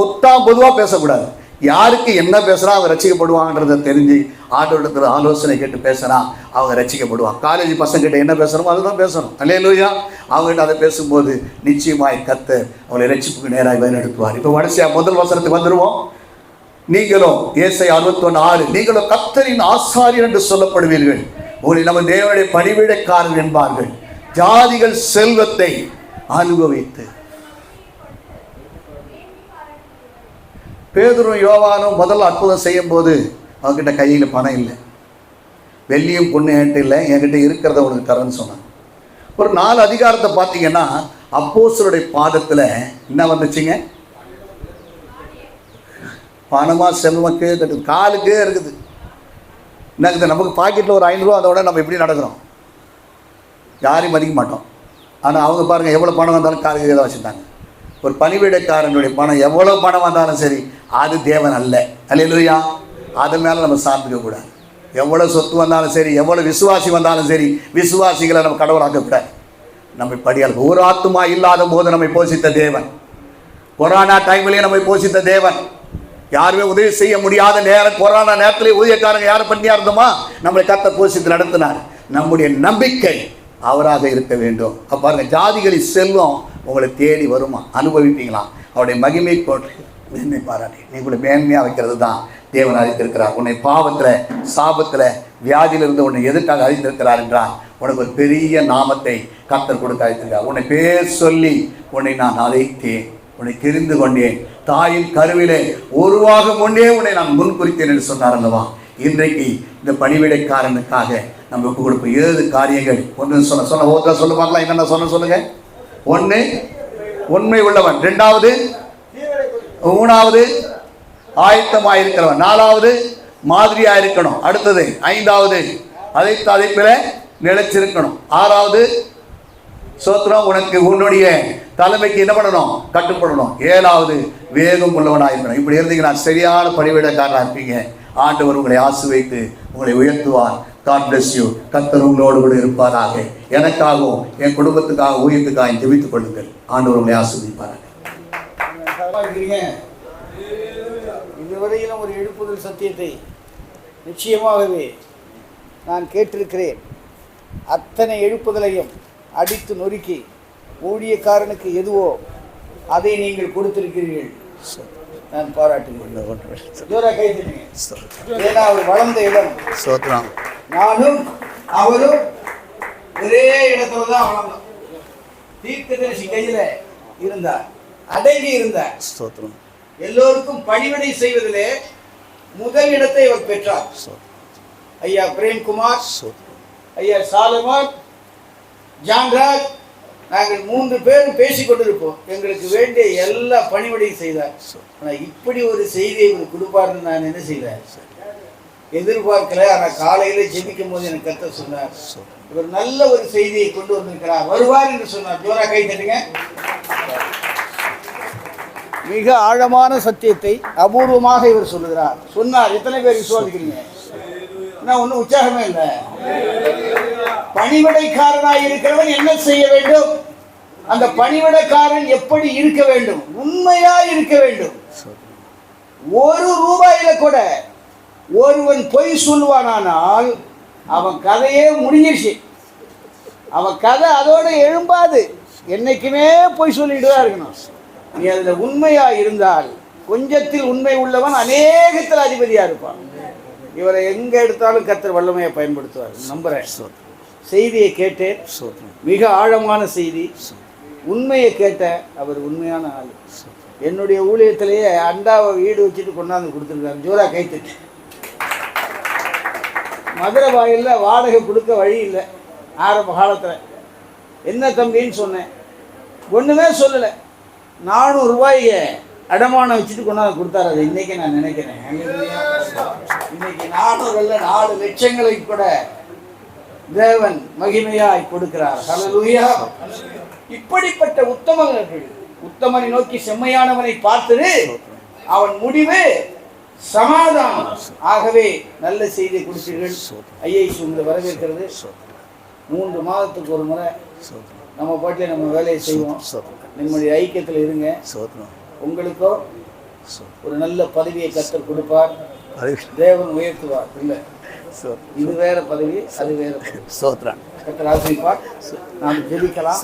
பொதுவாக பேசக்கூடாது. யாருக்கு என்ன பேசுகிறா அவங்க ரசிக்கப்படுவாங்கன்றதை தெரிஞ்சு ஆண்டவரிடத்தில் ஆலோசனை கேட்டு பேசுகிறா அவங்க ரசிக்கப்படுவாங்க. காலேஜ் பசங்கிட்ட என்ன பேசணுமோ அதுதான் பேசணும். அல்லேலூயா. அவங்ககிட்ட அதை பேசும்போது நிச்சயமாய் கர்த்தர் அவங்களை ரட்சிப்புக்கு நேராக வழிநடத்துவார். இப்போ வரிசையாக முதல் வசனத்துக்கு வந்துடுவோம். நீங்களும் ஏசாயா 61:6, நீங்களும் கர்த்தரின் ஆசாரியர் என்று சொல்லப்படுவீர்கள், உங்களை நம்ம தேவனுடைய பணிவிடைக்காரர் என்பார்கள், ஜாதிகள் செல்வத்தை அனுபவித்து. பேதுரும் யோவானும் முதல்ல அற்புதம் செய்யும் போது அவங்ககிட்ட கையில் பணம் இல்லை, வெள்ளியும் பொண்ணு என்கிட்ட இல்லை, என்கிட்ட இருக்கிறத உனக்கு தரேன்னு சொன்னாங்க. ஒரு 4 அதிகாரத்தை பார்த்தீங்கன்னா அப்போஸ்தலருடைய பாதத்தில் என்ன வந்துச்சுங்க, பணமா செல்வக்கு காலுக்கே இருக்குது. என்னக்குது, நமக்கு பாக்கெட்டில் ஒரு 500 ரூபா, அதோட நம்ம எப்படி நடக்கிறோம், யாரையும் மதிக்க மாட்டோம். ஆனால் அவங்க பாருங்கள் எவ்வளோ பணம் வந்தாலும் காலுக்கு ஏதோ வச்சுட்டாங்க. ஒரு பணிவிடைக்காரனுடைய பணம் எவ்வளோ பணம் வந்தாலும் சரி அது தேவன் அல்ல. அல்லேலூயா. அது மேலே நம்ம சார்ந்துக்கக்கூடாது. எவ்வளோ சொத்து வந்தாலும் சரி, எவ்வளோ விசுவாசி வந்தாலும் சரி, விசுவாசிகளை நம்ம கடவுளாக்கக்கூடாது. நம்ம படியால் ஒரு ஆத்துமா இல்லாத போது நம்மை போஷித்த தேவன், கொரோனா டைம்லேயே நம்மை போஷித்த தேவன், யாருமே உதவி செய்ய முடியாத நேரம், கொரோனா நேரத்திலே ஊழியக்காரங்க யாரும் பண்ணியா இருந்தோமா, நம்மளை கர்த்தர் போஷித்து நடத்தினார். நம்முடைய நம்பிக்கை அவராக இருக்க வேண்டும். அப்போ பாருங்கள், ஜாதிகளின் செல்வம் உங்களை தேடி வருமா, அனுபவிப்பீங்களா, அவருடைய மகிமை போட்டு மேன்மை பாராட்டி நீங்களை மேன்மையாக வைக்கிறது தான் தேவன் அறிந்திருக்கிறார். உன்னை பாவத்தில், சாபத்தில், வியாதியிலிருந்து உன்னை எதுக்காக அறிந்திருக்கிறார் என்றால் உனக்கு ஒரு பெரிய நாமத்தை கர்த்தர் கொடுக்க அறிந்திருக்கிறார். உன்னை பேர் சொல்லி உன்னை நான் அழைத்தேன், உன்னை தெரிந்து கொண்டேன், தாயின் கருவிலே உருவாகும் முன்னே உன்னை நான் முன் குறித்தேன் என்று சொன்னார் அல்லவா. இன்றைக்கு இந்த பணிவிடைக்காரனுக்காக நம்ம கொடுப்போம் 7 காரியங்கள். ஒன்று சொல்ல பார்க்கலாம். என்னென்ன சொல்லுங்க. 1 உண்மை உள்ளவன், 2வது 3வது ஆயத்தமாயிருக்கிறவன், 4வது மாதிரியா இருக்கணும். அடுத்தது 5வது அதை போல நிலைச்சிருக்கணும். 6வது சோத்திரம் உனக்கு உன்னுடைய தலைமைக்கு என்ன பண்ணணும்? கட்டுப்படணும். 7வது வேகம் உள்ளவனாக இருக்கணும். இப்படி இருந்தீங்கன்னா சரியான பணிவிடக்காரனாக இருப்பீங்க. ஆண்டவர் உங்களை ஆசீர்வதித்து உங்களை உயர்த்துவார். God bless you. கர்த்தர் உங்களோடு கூட இருப்பாராக. எனக்காகவும் என் குடும்பத்துக்காக ஊழியத்துக்காக ஜெபித்துக் கொள்ளுங்கள். ஆண்டவர் உங்களை ஆசீர்வதிப்பாராக. இதுவரையிலும் ஒரு எழுப்புதல் சத்தியத்தை நிச்சயமாகவே நான் கேட்டிருக்கிறேன். அத்தனை எழுப்புதலையும் அடித்து நொறுக்கி ஊழியக்காரனுக்கு எதுவோ அதை நீங்கள் கொடுத்திருக்கிறீர்கள். நான் பாராட்டுகிறேன். ஜோரா கை தட்டுங்க. ஏன்னா அவர் வளர்ந்த இடம். நானும் அவரும் ஒரே இடத்துல தான் வளர்ந்தோம். தீர்க்கதரிசி கையில இருந்தார், அடங்கி இருந்தார். எல்லோருக்கும் பணிவிடை செய்வதிலே முதல் இடத்தை அவர் பெற்றார். ஐயா பிரேம்குமார், ஐயா சாலமன், ஜான்ராஜ், நாங்கள் 3 பேரும் பேசிக் கொண்டிருப்போம். எங்களுக்கு வேண்டிய எல்லா பணிவிடையும் செய்தார். ஆனால் இப்படி ஒரு செய்தியை இவர் கொடுப்பாருன்னு நான் என்ன செய்தேன், எதிர்பார்க்கல. ஆனால் காலையில் ஜெபிக்கும் போது எனக்கு கர்த்தர் சொன்னார், இவர் நல்ல ஒரு செய்தியை கொண்டு வந்திருக்கிறார், வருவார் என்று சொன்னார். ஜோரா கை தட்டுங்க. மிக ஆழமான சத்தியத்தை அபூர்வமாக இவர் சொல்லுகிறார். சொன்னார். எத்தனை பேர் விசுவாசிக்கிறீங்க? நான் ஒன்றும் உற்சாகமே இல்லை. பணிவிடைக்காரனாய் இருக்கிறவன் என்ன செய்ய வேண்டும்? அந்த பணிவிடைக்காரன் எப்படி இருக்க வேண்டும்? உண்மையா இருக்க வேண்டும். ₹1 கூட ஒருவன் பொய் சொல்லுவானால் அவன் கதையே முடிஞ்சிருச்சு. அவன் கதை அதோட எழும்பாது. என்னைக்குமே பொய் சொல்லிட்டு தான் இருக்கணும். நீ அதில் உண்மையா இருந்தால், கொஞ்சத்தில் உண்மை உள்ளவன் அநேகத்தில் அதிபதியா இருப்பான். இவரை எங்க எடுத்தாலும் கர்த்தர் வல்லமையை பயன்படுத்துவார். நம்புறேன். செய்தியை கேட்டேன். மிக ஆழமான செய்தி. உண்மையை கேட்ட அவர் உண்மையான ஆள். என்னுடைய ஊழியத்திலேயே அண்டாவை வீடு வச்சுட்டு கொண்டாந்து கொடுத்துருக்காரு. ஜோரா கைத்தட்டு. மதுரை வாயிலில் வாடகை கொடுக்க வழி இல்லை. ஆரம்ப காலத்தில் என்ன தம்பின்னு சொன்னேன். ஒன்றுமே சொல்லலை. ₹400 அடமானம் வச்சுட்டு கொண்டாந்து கொடுத்தாரு. அது இன்னைக்கு நான் நினைக்கிறேன், இன்னைக்கு 400 அல்ல 4 லட்சங்களை கூட தேவன் மகிமையாய் கொடுக்கிறார். ஹல்லேலூயா. இப்படிப்பட்ட உத்தமனை நோக்கி செம்மையானவனை பார்த்தது அவன் முடிவு சமாதானம். ஆகவே நல்ல செய்தியை கொடுத்தீர்கள். ஐஏஎஸ் உங்களை வரவேற்கிறது. 3 மாதத்துக்கு ஒரு முறை நம்ம பாட்டில் நம்ம வேலையை செய்வோம். நம்முடைய ஐக்கியத்தில் இருங்க. உங்களுக்கோ ஒரு நல்ல பதவியை கர்த்தர் கொடுப்பார். தேவன் உயர்த்துவார். இல்லை, இது வேற பதவி, அது வேற. கர்த்தர் ஆசீர்வதிப்பார். நாம் ஜெபிக்கலாம்.